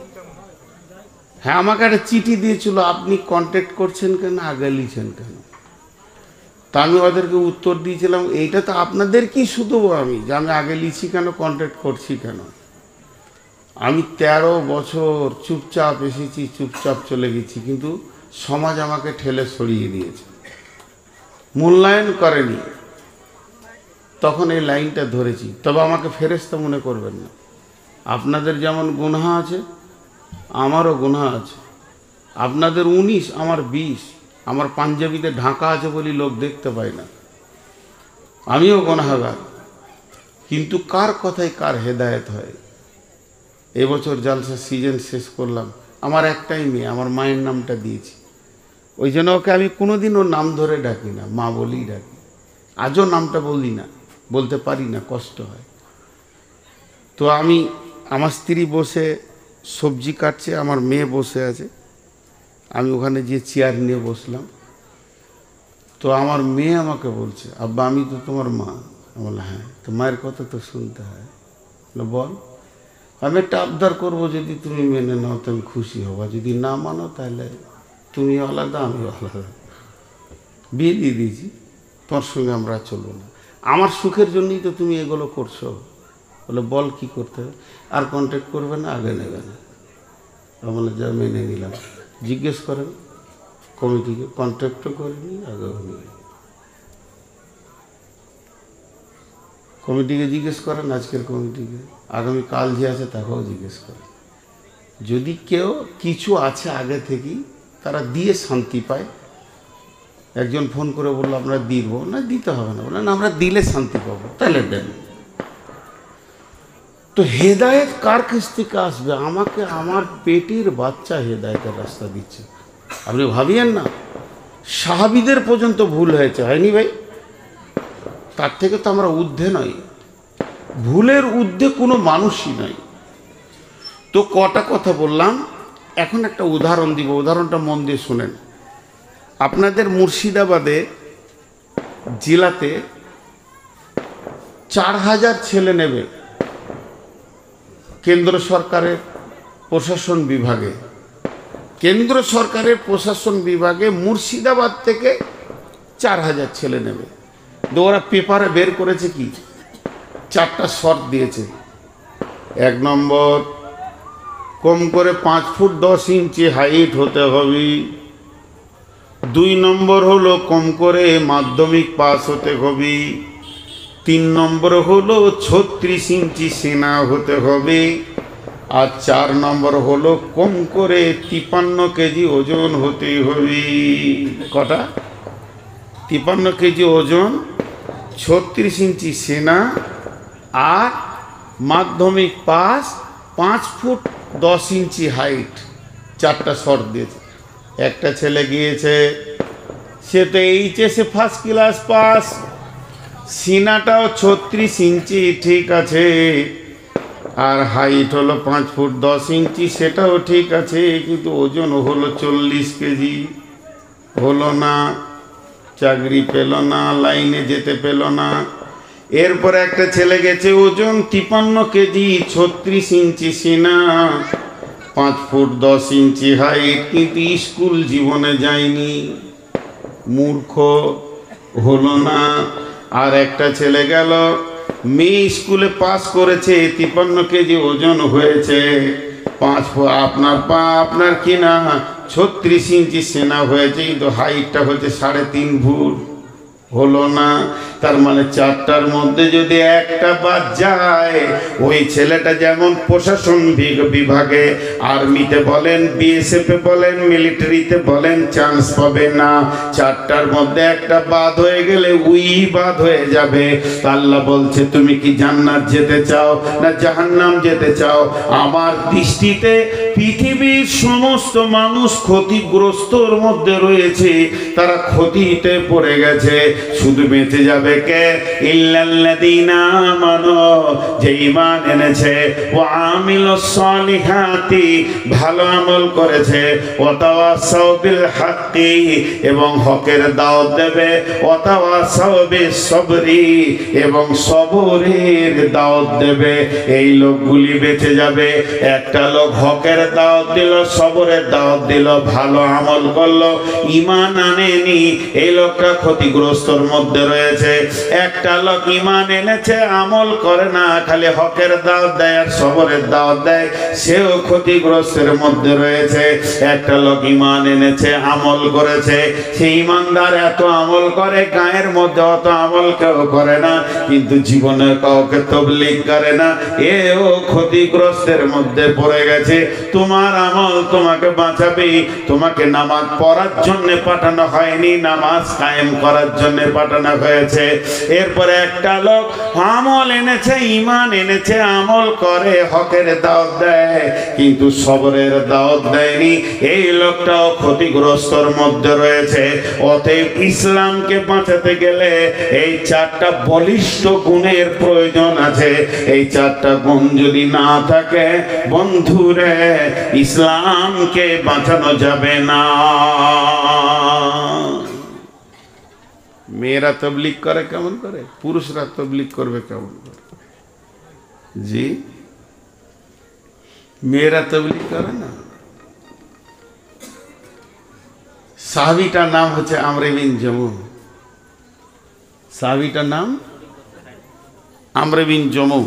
হ্যাঁ, আমাকে একটা চিঠি দিয়েছিল, আপনি কন্ট্যাক্ট করছেন কেন, আগে লিখছেন কেন? তা আমি ওদেরকে উত্তর দিয়েছিলাম, এইটা তো আপনাদের কি শুধু আমি, যে আমি আগে লিখছি কেন, কন্ট্যাক্ট করছি কেন? আমি 13 বছর চুপচাপ এসেছি, চুপচাপ চলে গেছি, কিন্তু সমাজ আমাকে ঠেলে সরিয়ে দিয়েছে, মূল্যায়ন করেনি। তখন এই লাইনটা ধরেছি। তবে আমাকে ফেরেশতা মনে করবেন না, আপনাদের যেমন গুনাহ আছে আমারও গুনাহ আছে। আপনাদের 19, আমার 20। আমার পাঞ্জাবিতে ঢাকা আছে বলি লোক দেখতে পায় না, আমিও গুনাহগার। কিন্তু কার কথায় কার হেদায়েত হয়? এবছর জালসা সিজন শেষ করলাম, আমার একটাই মেয়ে, আমার মায়ের নামটা দিয়েছি, ওই জন্য ওকে আমি কোনোদিনও নাম ধরে ডাকি না, মা বলেই ডাকি। আজও নামটা বলি না, বলতে পারি না, কষ্ট হয়। তো আমি, আমার স্ত্রী বসে সবজি কাটছে, আমার মেয়ে বসে আছে, আমি ওখানে গিয়ে চেয়ার নিয়ে বসলাম। তো আমার মেয়ে আমাকে বলছে, আব্বা আমি তো তোমার মা। আমি বললাম হ্যাঁ। তো মায়ের কথা তো শুনতে হয়। বল। আমি একটা আবদার করবো, যদি তুমি মেনে নাও তো আমি খুশি হব, যদি না মানো তাহলে তুমি আলাদা আমিও আলাদা। বিয়ে দিয়ে দিয়েছি, তোমার সঙ্গে আমরা চলবো না। আমার সুখের জন্যই তো তুমি এগুলো করছো। বলে বল কি করতে হবে? আর কন্ট্যাক্ট করবে না, আগে নেবে না। বলে যা, মেনে নিলাম। জিজ্ঞেস করেন কমিটিকে, কন্ট্যাক্টও করিনি, আগেও নিই। কমিটিকে জিজ্ঞেস করেন, আজকের কমিটিকে, আগামী কাল যে আছে তাকেও জিজ্ঞেস করেন। যদি কেউ কিছু আছে আগে থেকেই, তারা দিয়ে শান্তি পায়। একজন ফোন করে বললো আমরা দিব না, দিতে হবে না। বললেন আমরা দিলে শান্তি পাবো, তাহলে দেন। তো হেদায়েত কার কাছ থেকে আসবে? আমাকে আমার পেটের বাচ্চা হেদায়েতের রাস্তা দিচ্ছে। আপনি ভাবিয়েন না, সাহাবীদের পর্যন্ত ভুল হয়েছে, হয়নি ভাই? তার থেকে তো আমরা ঊর্ধ্বে নই। ভুলের ঊর্ধ্বে কোনো মানুষই নাই। তো কটা কথা বললাম, এখন একটা উদাহরণ দিব, উদাহরণটা মন দিয়ে শুনেন। আপনাদের মুর্শিদাবাদে জেলাতে 4000 ছেলে নেবে কেন্দ্র সরকারের প্রশাসন বিভাগে। কেন্দ্র সরকারের প্রশাসন বিভাগে মুর্শিদাবাদ থেকে 4000 ছেলে নেবে। তো ওরা পেপারে বের করেছে কি, 4টা শর্ত দিয়েছে। 1 নম্বর, কম করে 5 ফুট 10 ইঞ্চি হাইট হতে হবে। 2 নম্বর হলো কম করে মাধ্যমিক পাস হতে হবে। 3 নম্বর হলো 36 ইঞ্চি সেনা হতে হবে। আর 4 নম্বর হলো কম করে 53 কেজি ওজন হতে হবে। কটা? 53 কেজি ওজন, 36 ইঞ্চি সেনা, আর মাধ্যমিক পাস, 5 ফুট 10 ইঞ্চি হাইট। 4টা শর্ত দিয়েছে। একটা ছেলে গিয়েছে, সে তো এইচএসে ফার্স্ট ক্লাস পাস, সিনাটাও 36 ইঞ্চি ঠিক আছে, আর হাইট হলো 5 ফুট 10 ইঞ্চি, সেটাও ঠিক আছে, কিন্তু ওজন হলো 40 কেজি। হলো না, চাকরি পেল না, লাইনে যেতে পেল না। এরপরে একটা ছেলে গেছে, ওজন 53 কেজি, 36 ইঞ্চি সিনা, 5 ফুট 10 ইঞ্চি হাইট, কিন্তু স্কুল জীবনে যায়নি, মূর্খ, হলো না। আর একটা ছেলে গেল, মেয়ে স্কুলে পাস করেছে, 53 কেজি ওজন হয়েছে, 5 ফুট আপনার কিনা 36 ইঞ্চি সেনা হয়েছে, কিন্তু হাইটটা হচ্ছে 3.5 ফুট। হলো না। তার মানে 4টার মধ্যে যদি একটা বাদ যায়, ওই ছেলেটা যেমন প্রশাসন বিভাগে, আর্মিতে বলেন, বিএসএফে বলেন, মিলিটারিতে বলেন, চান্স পাবে না। 4টার মধ্যে একটা বাদ হয়ে গেলে ওই বাদ হয়ে যাবে। আল্লাহ বলছে, তুমি কি জান্নাত যেতে চাও না জাহান্নাম যেতে চাও? আমার দৃষ্টিতে পৃথিবীর সমস্ত মানুষ ক্ষতিগ্রস্তর মধ্যে রয়েছে, তারা ক্ষতিতে পড়ে গেছে। শুধু বেঁচে যাবে কে? ইল্লাল্লাযীনা আমানু, যে ঈমান এনেছে, ওয়া আমিলুস সালিহাতি, ভালো আমল করেছে, ওয়া তাওয়াসাউ বিল হাক্কি, এবং হকের দাওয়াত দেবে, ওয়া তাওয়াসাউ বিস সবরি, এবং সবরের দাওয়াত দেবে। এই লোকগুলি বেঁচে যাবে। একটা লোক হকের দাওয়াত দিল, সবরের দাওয়াত দিল, ভালো আমল করলো, ঈমান আনেনি, এই লোকটা ক্ষতিগ্রস্তর মধ্যে রয়েছে। একটা লোক ঈমান এনেছে, আমল করে না, খালি হকের দাওয়াত দেয় আর সবরের দাওয়াত দেয়, সেও ক্ষতিগ্রস্তের মধ্যে রয়েছে। একটা লোক ঈমান এনেছে, আমল করেছে, সেই ঈমানদার এত আমল করে, গায়ের মধ্যে অত আমল কেউ করে না, কিন্তু জীবনে কাউকে তাবলীগ করে না, এও ক্ষতিগ্রস্তের মধ্যে পড়ে গেছে। তোমার আমল তোমাকে বাঁচাবে। তোমাকে নামাজ পড়ার জন্য পাঠানো হয়নি, নামাজ কায়েম করার জন্য পাঠানো হয়েছে। এরপরে একটা লোক আমল এনেছে, ঈমান এনেছে, আমল করে, হকের দাওয়াত দেয়, কিন্তু সবরের দাওয়াত দেয়নি, এই লোকটাও ক্ষতিগ্রস্তর মধ্যে রয়েছে। অতএব ইসলামকে বাঁচাতে গেলে এই 4টা বলিষ্ঠ গুণের প্রয়োজন আছে। এই 4টা গুণ যদি না থাকে, বন্ধুরে, ইসলামকে বাঁচানো যাবে না। মেয়েরা তাবলীগ করে কেমন করে? পুরুষরা তাবলীগ করবে কেমন করে? জি, মেয়েরা তাবলীগ করে না। সাহাবীটার নাম হচ্ছে আমর বিন জমু। সাহাবীটার নাম আমর বিন জমু।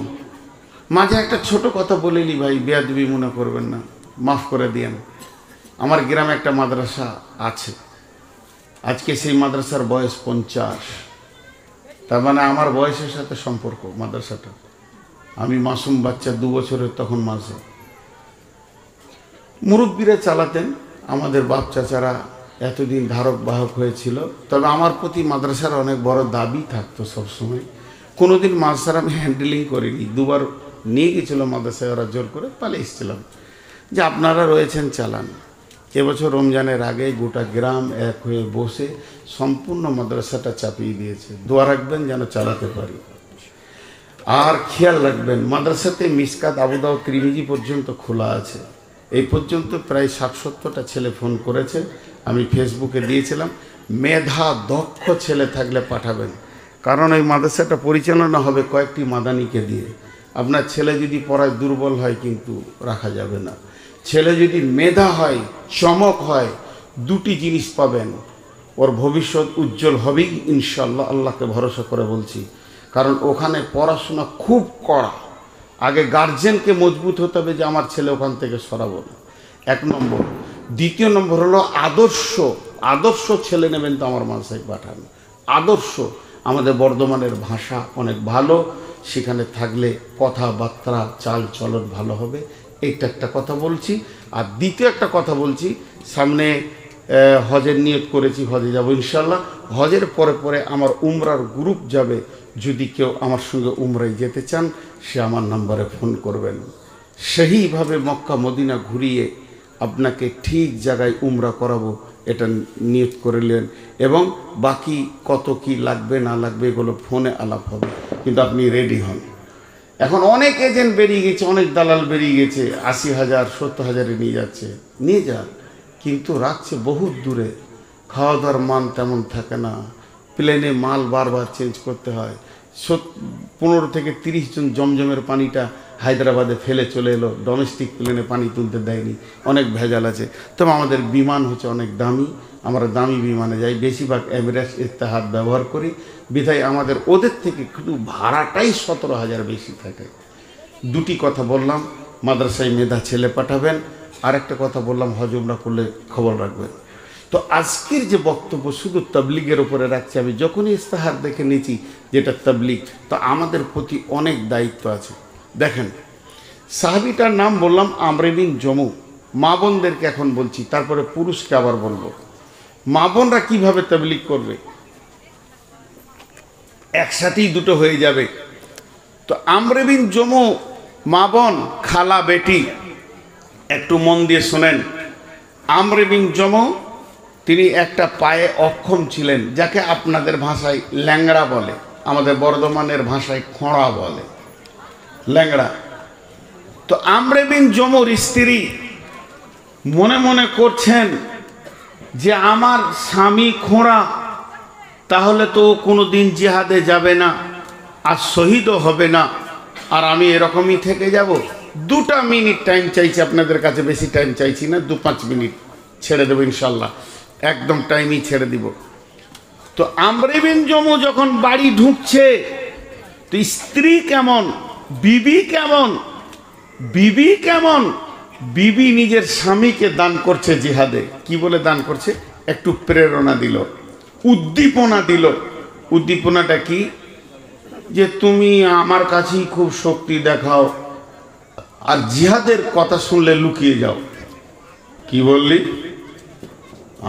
মাঝে একটা ছোট কথা বলিনি ভাই, বেয়াদবি মনে করবেন না, মাফ করে দিয়েন। আমার গ্রামে একটা মাদ্রাসা আছে, আজকে সেই মাদ্রাসার বয়স 50। তার মানে আমার বয়সের সাথে সম্পর্ক মাদ্রাসাটা। আমি মাসুম বাচ্চা, 2 বছরের তখন মাঝে। মুরব্বীরা চালাতেন, আমাদের বাপ চাচারা এতদিন ধারক বাহক হয়েছিল। তবে আমার প্রতি মাদ্রাসার অনেক বড় দাবি থাকতো সবসময়। কোনোদিন মাদ্রাসার আমি হ্যান্ডেলিং করিনি। 2বার নিয়ে গেছিল মাদ্রাসায়, ওরা জোর করে পালিয়ে এসেছিলাম যে আপনারা রয়েছেন, চালান। এবছর রমজানের আগে গোটা গ্রাম এক হয়ে বসে সম্পূর্ণ মাদ্রাসাটা চাপিয়ে দিয়েছে। দোয়া রাখবেন যেন চালাতে পারি। আর খেয়াল রাখবেন, মাদ্রাসাতে মিসকাত, আবু দাউদ, তিরমিজি পর্যন্ত খোলা আছে। এই পর্যন্ত প্রায় 60-70টা ছেলে ফোন করেছে, আমি ফেসবুকে দিয়েছিলাম। মেধা দক্ষ ছেলে থাকলে পাঠাবেন, কারণ এই মাদ্রাসাটা পরিচালনা হবে কয়েকটি মাদানিকে দিয়ে। আপনার ছেলে যদি পড়ায় দুর্বল হয় কিন্তু রাখা যাবে না। ছেলে যদি মেধা হয়, চমক হয়, দুটি জিনিস পাবেন, ওর ভবিষ্যৎ উজ্জ্বল হবেই ইনশাআল্লাহ, আল্লাহকে ভরসা করে বলছি। কারণ ওখানে পড়াশোনা খুব কড়া। আগে গার্জেনকে মজবুত হতে হবে যে আমার ছেলে ওখান থেকে সরাবো না, 1 নম্বর। দ্বিতীয় নম্বর হলো আদর্শ ছেলে নেবেন তো আমার মাদ্রাসায় পাঠান। আদর্শ, আমাদের বর্ধমানের ভাষা অনেক ভালো, সেখানে থাকলে কথাবার্তা চাল চলন ভালো হবে। এইটা একটা কথা বলছি। আর দ্বিতীয় একটা কথা বলছি, সামনে হজের নিয়ত করেছি, হজে যাব ইনশাল্লাহ। হজের পরে পরে আমার উমরার গ্রুপ যাবে। যদি কেউ আমার সঙ্গে উমরায় যেতে চান, সে আমার নম্বরে ফোন করবেন। সেইভাবে মক্কা মদিনা ঘুরিয়ে আপনাকে ঠিক জায়গায় উমরা করাবো, এটা নিয়ত করলেন। এবং বাকি কত কি লাগবে না লাগবে এগুলো ফোনে আলাপ হবে, কিন্তু আপনি রেডি হন। এখন অনেক এজেন্ট বেরিয়ে গেছে, অনেক দালাল বেরিয়ে গেছে, 80,000 70,000-এ নিয়ে যাচ্ছে। নিয়ে যান, কিন্তু রাখছে বহুত দূরে, খাওয়া দাওয়ার মান তেমন থাকে না, প্লেনে মাল বারবার চেঞ্জ করতে হয়। 15 থেকে 30 জন জমজমের পানিটা হায়দ্রাবাদে ফেলে চলে এলো, ডোমেস্টিক প্লেনে পানি তুলতে দেয়নি, অনেক ভেজাল আছে। তবে আমাদের বিমান হচ্ছে অনেক দামি, আমরা দামি বিমানে যাই, বেশিরভাগ এমিরেটস ইতিহাদ ব্যবহার করি, বিধায় আমাদের ওদের থেকে শুধু ভাড়াটাই 17,000 বেশি থাকে। দুটি কথা বললাম, মাদ্রাসায় মেধা ছেলে পাঠাবেন। আর একটা কথা বললাম, হজ উমরা করলে খবর রাখবেন। তো আজকের যে বক্তব্য শুধু তাবলীগের উপরে রাখছি, আমি যখনই ইস্তেহার দেখে নিয়েছি যেটা তাবলীগ, তো আমাদের প্রতি অনেক দায়িত্ব আছে। দেখেন, সাহাবীটার নাম বললাম আমর বিন জমু। মা বোনদেরকে এখন বলছি, তারপরে পুরুষকে আবার বলবো। মা বোনরা কীভাবে তাবলীগ করবে, একসাথেই দুটো হয়ে যাবে। তো আমর বিন জমু, মা বোন, খালা, বেটি, একটু মন দিয়ে শোনেন। আমর বিন জমু তিনি একটা পায়ে অক্ষম ছিলেন, যাকে আপনাদের ভাষায় ল্যাংড়া বলে, আমাদের বর্ধমানের ভাষায় খোঁড়া বলে, ল্যাংড়া। তো আমর বিন জমুর স্ত্রী মনে মনে করছেন যে আমার স্বামী খোঁড়া, তাহলে তো কোনো দিন জিহাদে যাবে না, আর শহীদও হবে না, আর আমি এরকমই থেকে যাব। 2টা মিনিট টাইম চাইছি আপনাদের কাছে, বেশি টাইম চাইছি না, 2-5 মিনিট ছেড়ে দেবো ইনশাল্লাহ, একদম টাইমই ছেড়ে দিব। তো আমর বিন জমু যখন বাড়ি ঢুকছে, তো স্ত্রী কেমন, বিবি কেমন, বিবি নিজের স্বামীকে দান করছে জিহাদে। কি বলে দান করছে? একটু প্রেরণা দিল, উদ্দীপনা দিল। উদ্দীপনাটা কি? যে তুমি আমার কাছেই খুব শক্তি দেখাও, আর জিহাদের কথা শুনলে লুকিয়ে যাও। কি বললি?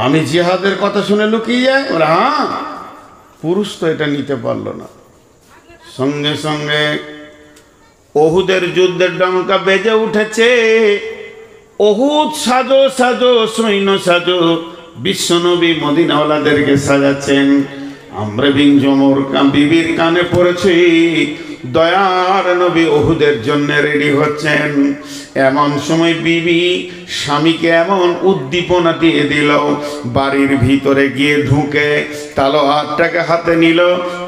আমি জিহাদের কথা শুনে লুকিয়ে যাই? ওরা হ্যাঁ। পুরুষ তো এটা নিতে পারলো না। সঙ্গে সঙ্গে ওহুদের যুদ্ধের ডঙ্কা বেজে উঠেছে। ওহুদ সাজো সাজো, সৈন্য সাজো, বিশ্বনবী মদিনাওয়ালাদেরকে সাজাচ্ছেন। আমর বিন জমুর বিবির কানে পড়েছে, দয়ার নবী ওহুদের জন্য রেডি হচ্ছেন। এমন সময় বিবি স্বামীকে এমন উদ্দীপনা দিয়ে দিল, বাড়ির ভিতরে গিয়ে ঢুকে তালোয়ারটাকে হাতে নিল,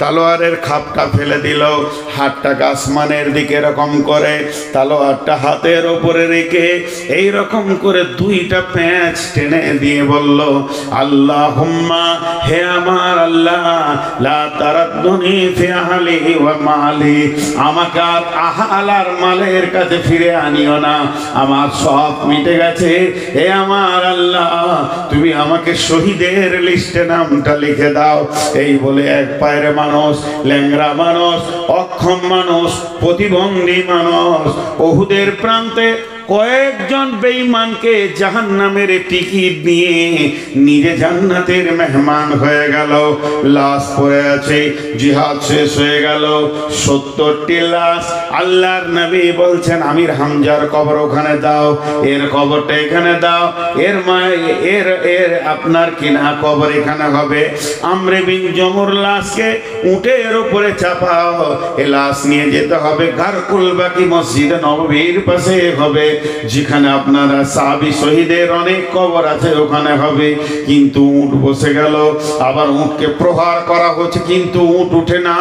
তালোয়ারের খাপটা ফেলে দিল, হাতটাকে আসমানের দিকে এরকম করে তালোয়ারটা হাতের ওপরে রেখে এই রকম করে 2টা প্যাঁচ টেনে দিয়ে বলল, আল্লাহুম্মা, হে আমার আল্লাহ, লা তারাদ্দুনি ফি আহলি ওয়া মালি, আমাকে আর আহল আর মালের কাছে ফিরে আনিও না, আমার সব মিটে গেছে। হে আমার আল্লাহ, তুমি আমাকে শহীদের লিস্টে নামটা লিখে দাও। এই বলে এক পায়ের মানুষ, ল্যাংড়া মানুষ, অক্ষম মানুষ, প্রতিবন্ধী মানুষ ওহুদের প্রান্তে কয়েকজন বেঈমানকে জাহান্নামের টিকিট নিয়ে নিজে জান্নাতের মেহমান হয়ে গেল। লাশ পড়ে আছে, জিহাদ শেষ হয়ে গেল, 70টি লাশ। আল্লাহর নবী বলছেন আমির হামজার কবর ওখানে দাও, এর কবরটা এখানে দাও, এর এর আপনার কিনা কবর এখানে হবে। আমরে বিন জমুর লাশকে উটের উপরে চাপাও, এ লাশ নিয়ে যেতে হবে গারকুল বাকি মসজিদে নববীর পাশে হবে, যেখানে আপনারা সাহাবী শহীদের অনেক কবর আছে ওখানে হবে। কিন্তু উট বসে গেল, আবার উটকে প্রহার করা হচ্ছে কিন্তু উট উঠে না।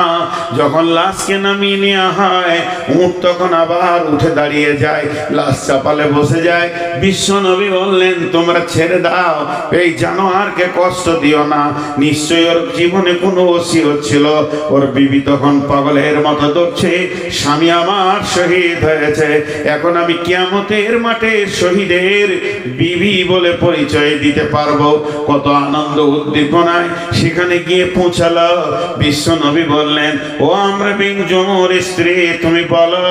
যখন লাশকে নামিয়ে নেওয়া হয় উট তখন আবার উঠে দাঁড়িয়ে যায়, লাশ চাপালে বসে যায়। বিশ্ব নবী বললেন তোমরা ছেড়ে দাও, এই জানোয়ারকে কষ্ট দিও না, নিশ্চয়ই ওর জীবনে কোনো ওসিয়ত ছিল। ওর বিবি তখন পাগলের মতো দৌড়ছে, স্বামী আমার শহীদ হয়েছে, এখন আমি কিয়ামতের মাঠে শহীদের বিবি বলে পরিচয় দিতে পারবো। কত আনন্দ উদ্দীপনায় সেখানে গিয়ে পৌঁছালো। বিশ্ব নবী বললেন ও আমর বিন জমুর স্ত্রী, তুমি বলো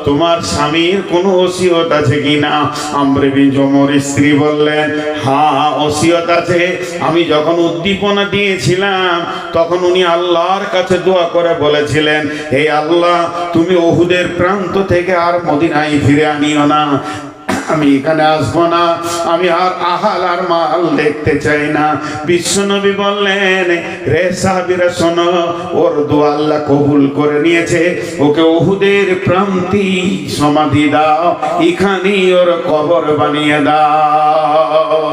তোমার স্বামীর কোনো ওসিয়ত আছে কিনা? আমর বিন জমুর স্ত্রী বললেন হ্যাঁ ওসিয়ত আছে। আমি যখন উদ্দীপনা দিয়েছিলাম তখন উনি আল্লাহর কাছে দোয়া করে বলেছিলেন হে আল্লাহ তুমি উহুদের প্রান্ত থেকে আর মদিনায় ফিরে আনিও না, আমি এখানে আসবো না, আমি আর আহাল আর মাল দেখতে চাই না। বিশ্বনবী বললেন রে সাহাবীরা শোনো, ওর দোয়া আল্লাহ কবুল করে নিয়েছে, ওকে উহুদের প্রান্তি সমাধি দাও, এখানেই ওর কবর বানিয়ে দাও।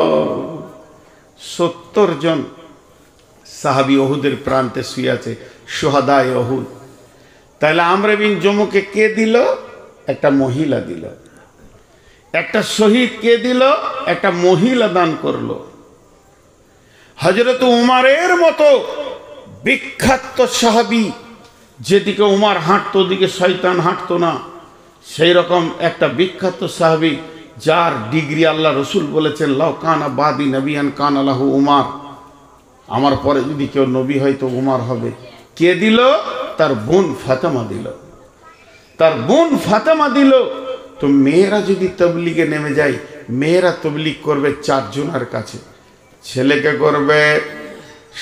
70 জন সাহাবী উহুদের প্রান্তে শুয়ে আছে, শুহাদায়ে উহুদ। তাহলে আমর বিন জমুকে কে দিল? একটা মহিলা দিল। একটা শহীদ কে দিল? একটা মহিলা দান করলো। হযরত উমরের মতো বিখ্যাত সাহাবী, যেদিকে উমর হাঁটতো ওদিকে শয়তান হাঁটতো না, সেই রকম একটা বিখ্যাত সাহাবী যার ডিগ্রি আল্লাহ রসুল বলেছেন লাউ কানা বাদি নবিয়ান কানা লাহু উমর, আমার পরে যদি কেউ নবী হয় তো উমর হবে। কে দিল? তার বোন ফাতেমা দিল। তার বোন ফাতেমা দিল। তো মেয়েরা যদি তবলিগে নেমে যায়, মেয়েরা তবলিগ করবে 4 জনের কাছে, ছেলেকে করবে,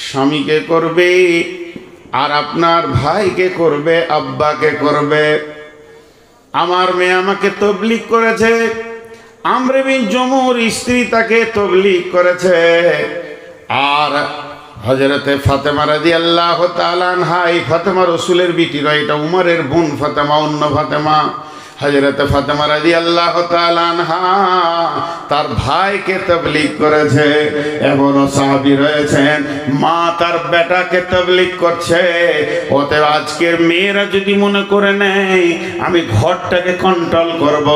স্বামীকে করবে, আর আপনার ভাইকে করবে, আব্বাকে করবে। আমার মেয়ে আমাকে তবলিগ করেছে, আমর বিন জমুর স্ত্রী তাকে তবলিগ করেছে, আর হযরতে ফাতেমা রাদিয়াল্লাহু তাআলা আনহা, এই ফাতেমা রাসূলের বিটি নয়, এটা উমরের বোন ফাতেমা, অন্য ফাতেমা। হযরতে ফাতেমা রাদিয়াল্লাহু তাআলা আনহা তার ভাইকে তাবলীগ করেছে। এমনও সাহাবী রয়েছেন মা তার বেটাকে তাবলীগ করছে। অতএব আজকের মেয়েরা যদি মনে করে নেয় আমি ঘরটাকে কন্ট্রোল করব,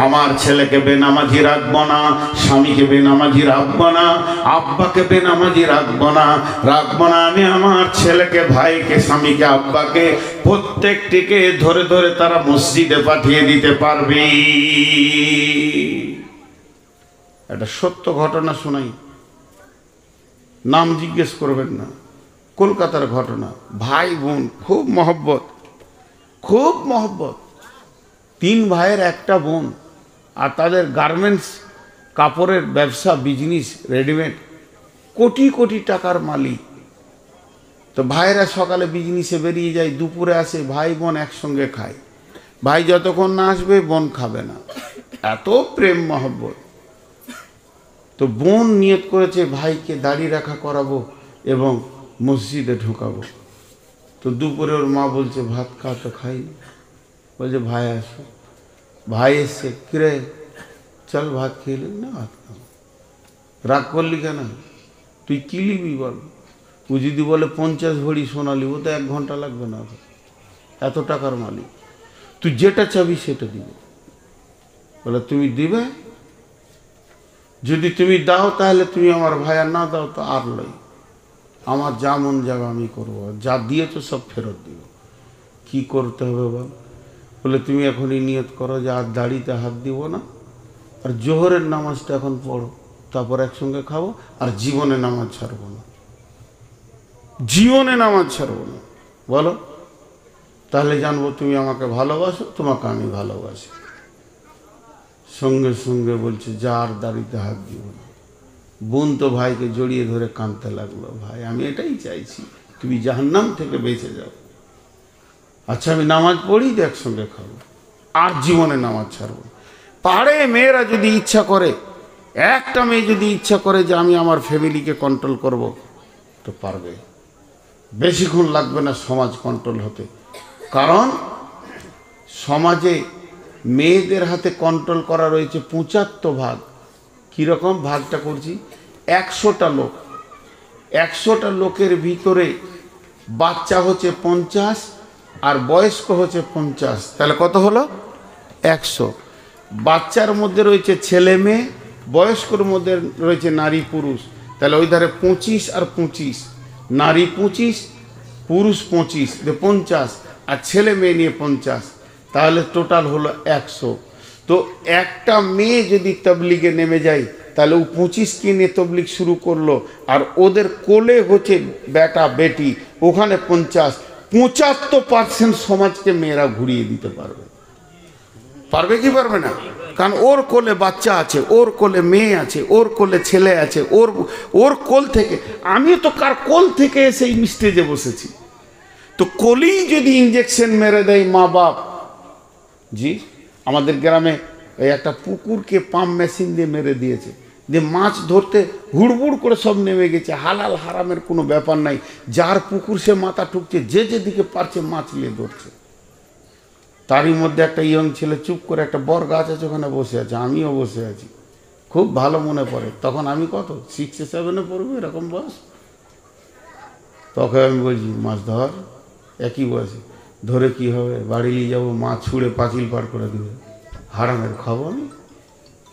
আমার ছেলেকে বেনামাজি রাখবো না, স্বামীকে বেনামাজি রাখবো না, আব্বাকে বেনামাজি রাখবো না, আমি আমার ছেলেকে, ভাইকে, স্বামীকে, আব্বাকে প্রত্যেকটিকে ধরে ধরে তারা মসজিদে পাঠিয়ে দিতে পারবে। একটা সত্য ঘটনা শোনাই, নাম জিজ্ঞেস করবেন না, কলকাতার ঘটনা। ভাই বোন খুব মহব্বত, খুব মহব্বত, 3 ভাইয়ের একটা বোন, আর তাদের গার্মেন্টস কাপড়ের ব্যবসা, বিজনেস, রেডিমেড, কোটি কোটি টাকার মালিক। তো ভাইরা সকালে বিজনেসে বেরিয়ে যায়, দুপুরে আসে, ভাই বোন একসঙ্গে খায়। ভাই যতক্ষণ না আসবে বোন খাবে না, এত প্রেম মহব্বত। তো বোন নিয়ত করেছে ভাইকে দাড়ি রাখা করাবো এবং মসজিদে ঢোকাবো। তো দুপুরে ওর মা বলছে ভাত খা, তো খাইনি। বলছে ভাই আসো। ভাই এসছে, কিরে চল ভাত খেয়ে না, ভাত খাও। রাগ করলি কেন? তুই কি নিবি বল? ও যদি বলে 50 ভরি সোনা নিব, তো 1 ঘন্টা লাগবে না, এত টাকার মালিক। তুই যেটা চাবি সেটা দিবে। বলে তুমি দিবে, যদি তুমি দাও তাহলে তুমি আমার ভাই, আর না দাও তো আর লই, আমার যা মন যাবে আমি করবো, যা দিয়েছো সব ফেরত দিব। কি করতে হবে বল? বলে তুমি এখনই নিয়ত করো যে আর দাড়িতে হাত দিব না, আর জোহরের নামাজটা এখন পড়ো, তারপর একসঙ্গে খাবো, আর জীবনে নামাজ ছাড়বো না, জীবনে নামাজ ছাড়বো না। বলো, তাহলে জানবো তুমি আমাকে ভালোবাসো, তোমাকে আমি ভালোবাসি। সঙ্গে সঙ্গে বলছে যার দাড়িতে হাত দিব না। বোন তো ভাইকে জড়িয়ে ধরে কাঁদতে লাগলো, ভাই আমি এটাই চাইছি তুমি জাহান্নাম থেকে বেঁচে যাও। আচ্ছা আমি নামাজ পড়ি তো একসঙ্গে খাবো, আর জীবনে নামাজ ছাড়বো। পারে মেয়েরা যদি ইচ্ছা করে, একটা মেয়ে যদি ইচ্ছা করে যে আমি আমার ফ্যামিলিকে কন্ট্রোল করব, তো পারবে, বেশিক্ষণ লাগবে না সমাজ কন্ট্রোল হতে। কারণ সমাজে মেয়েদের হাতে কন্ট্রোল করা রয়েছে 75 ভাগ। কীরকম ভাগটা করছি, 100টা লোক, 100টা লোকের ভিতরে বাচ্চা হচ্ছে 50 আর বয়স্ক হচ্ছে 50, তাহলে কত হলো 100। বাচ্চার মধ্যে রয়েছে ছেলে মেয়ে, বয়স্কর মধ্যে রয়েছে নারী পুরুষ, তাহলে ওই ধারে 25 আর 25, নারী 25 পুরুষ 25, 50, আর ছেলে মেয়ে নিয়ে 50, তাহলে টোটাল হলো 100। তো একটা মেয়ে যদি তবলিগে নেমে যায় তাহলে ও 25কে নিয়ে তবলিগ শুরু করলো, আর ওদের কোলে হচ্ছে বেটা বেটি, ওখানে 50, 75% সমাজকে মেয়েরা ঘুরিয়ে দিতে পারবে। পারবে কি পারবে না? কারণ ওর কোলে বাচ্চা আছে, ওর কোলে মেয়ে আছে, ওর কোলে ছেলে আছে, ওর কোল থেকে। আমি তো কার কোল থেকে এসে এই স্টেজে বসেছি। তো কোলেই যদি ইঞ্জেকশন মেরে দেয় মা বাপ। জি, আমাদের গ্রামে এই একটা পুকুরকে পাম্প মেশিন দিয়ে মেরে দিয়েছে, দিয়ে মাছ ধরতে হুড়বুড় করে সব নেমে গেছে। হালাল হারামের কোনো ব্যাপার নাই, যার পুকুর সে মাথা ঠুকছে, যে যেদিকে পারছে মাছ নিয়ে ধরছে। তারই মধ্যে একটা ইয়ং ছেলে চুপ করে একটা বর গাছ আছে ওখানে বসে আছে, আমিও বসে আছি। খুব ভালো মনে পড়ে, তখন আমি কত 6 7 পড়বো এরকম বয়স। তখন আমি বলছি মাছ ধর, একই বয়সে। ধরে কি হবে, বাড়ি নিয়ে যাবো, মাছ ছুঁড়ে পাঁচিল পার করে দেবে, হারামের খাবো আমি।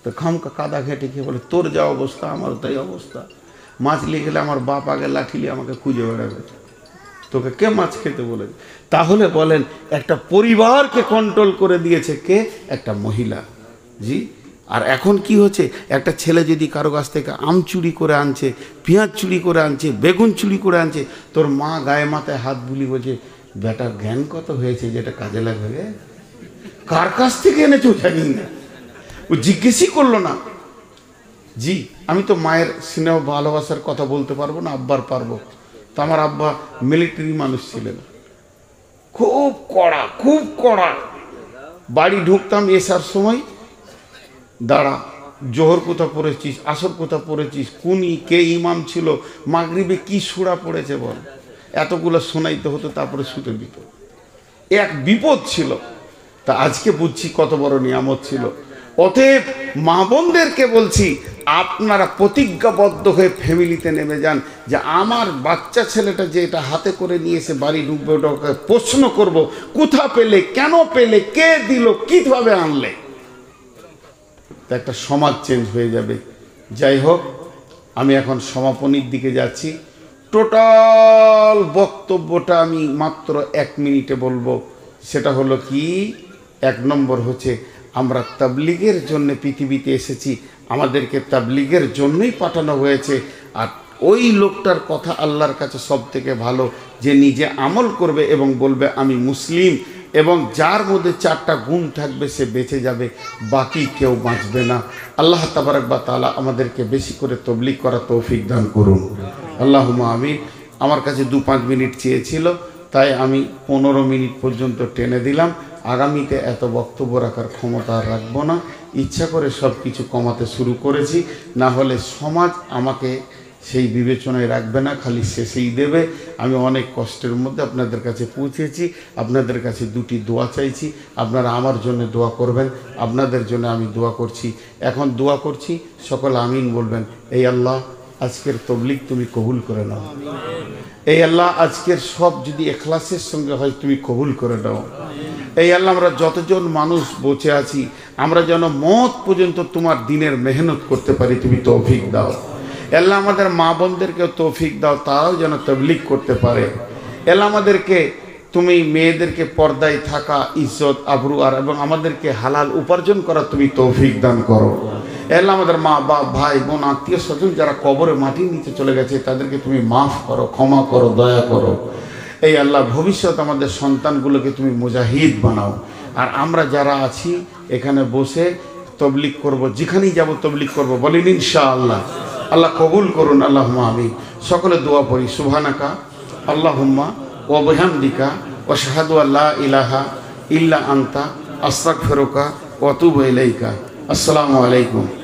তো খামকা কাদা ঘেঁটে খেয়ে বলে তোর যা অবস্থা আমারও তাই অবস্থা। মাছ নিয়ে গেলে আমার বাপ আগে লাঠি নিয়ে আমাকে খুঁজে বেড়াবে, তোকে কে মাছ খেতে বলেছে? তাহলে বলেন একটা পরিবারকে কন্ট্রোল করে দিয়েছে কে? একটা মহিলা। জি, আর এখন কি হচ্ছে, একটা ছেলে যদি কারো কাছ থেকে আম চুরি করে আনছে, পেঁয়াজ চুরি করে আনছে, বেগুন চুরি করে আনছে, তোর মা গায়ে মাথায় হাত বুলি বলছে বেটার জ্ঞান কত হয়েছে যেটা কাজে লাগবে। কার কাছ থেকে এনেছো জানি না, ও জিজ্ঞেসই করলো না। জি, আমি তো মায়ের স্নেহ ভালোবাসার কথা বলতে পারবো না, আব্বার পারবো। তো আমার আব্বা মিলিটারি মানুষ ছিলেন, খুব কড়া, খুব কড়া। বাড়ি ঢুকতাম এসার সময়, দাঁড়া, জোহর কোথা পড়েছিস, আসর কোথা পড়েছিস, কুনি কে ইমাম ছিল, মাগরিবে কি সূরা পড়েছে বল, এতগুলো শোনাইতে হতো, তারপরে শুতে দিত। এক বিপদ ছিল। তা আজকে বুঝছি কত বড় নিয়ামত ছিল। অতএব মা বোনদেরকে বলছি, আপনারা প্রতিজ্ঞাবদ্ধ হয়ে ফ্যামিলিতে নেমে যান যে আমার বাচ্চা ছেলেটা যে এটা হাতে করে নিয়ে এসে বাড়ি ঢুকবে, ওটাকে প্রশ্ন করব কোথা পেলে, কেন পেলে, কে দিল, কিভাবে আনলে। তা একটা সমাজ চেঞ্জ হয়ে যাবে। যাই হোক, আমি এখন সমাপনীর দিকে যাচ্ছি। টোটাল বক্তব্যটা আমি মাত্র 1 মিনিটে বলবো। সেটা হলো কি, 1 নম্বর হচ্ছে আমরা তাবলিগের জন্য পৃথিবীতে এসেছি, আমাদেরকে তাবলিগের জন্যই পাঠানো হয়েছে। আর ওই লোকটার কথা আল্লাহর কাছে সব থেকে ভালো, যে নিজে আমল করবে এবং বলবে আমি মুসলিম, এবং যার মধ্যে 4টা গুণ থাকবে সে বেঁচে যাবে, বাকি কেউ বাঁচবে না। আল্লাহ তাবারক ওয়া তাআলা আমাদেরকে বেশি করে তবলিগ করার তৌফিক দান করুন, আল্লাহুম্মা আমিন। আমার কাছে 2-5 মিনিট চেয়েছিল, তাই আমি 15 মিনিট পর্যন্ত টেনে দিলাম। আগামীতে এত বক্তব্য রাখার ক্ষমতা আর রাখবো না, ইচ্ছা করে সব কিছু কমাতে শুরু করেছি, না হলে সমাজ আমাকে সেই বিবেচনায় রাখবে না, খালি শেষেই দেবে। আমি অনেক কষ্টের মধ্যে আপনাদের কাছে পৌঁছেছি, আপনাদের কাছে 2টি দোয়া চাইছি, আপনারা আমার জন্য দোয়া করবেন, আপনাদের জন্য আমি দোয়া করছি। এখন দোয়া করছি, সকলে আমিন বলবেন। এই আল্লাহ, আজকের তবলিগ তুমি কবুল করে নাও। এই আল্লাহ, আজকের সব যদি ইখলাসের সঙ্গে হয় তুমি কবুল করে নাও। এই আল্লাহ, আমরা যতজন মানুষ বসে আছি, আমরা যেন মত পর্যন্ত তোমার দিনের মেহনত করতে পারি, তুমি তৌফিক দাও। আল্লাহ, আমাদের মা বোনদেরকেও তৌফিক দাও, তারাও যেন তাবলীগ করতে পারে। আল্লাহ, আমাদেরকে তুমি মেয়েদেরকে পর্দায় থাকা, ইজ্জত আবরু আর এবং আমাদেরকে হালাল উপার্জন করা তুমি তৌফিক দান করো। আল্লাহ, আমাদের মা বাপ ভাই বোন আত্মীয় স্বজন যারা কবরে মাটির নিচে চলে গেছে, তাদেরকে তুমি মাফ করো, ক্ষমা করো, দয়া করো। এই আল্লাহ, ভবিষ্যৎ আমাদের সন্তানগুলোকে তুমি মুজাহিদ বানাও। আর আমরা যারা আছি এখানে বসে, তবলিগ করব, যেখানেই যাব তবলিগ করব, বলেন ইনশাআল্লাহ। আল্লাহ কবুল করুন, আল্লাহুম্মা আমিন। সকলে দোয়া পড়ি, সুবহানাকা আল্লাহুম্মা ওয়া বিহামদিকা ওয়া আশহাদু আল্লা ইলাহা ইল্লা আনতা আস্তাগফিরুকা ওয়া আতুবু ইলাইকা। আসসালামু আলাইকুম।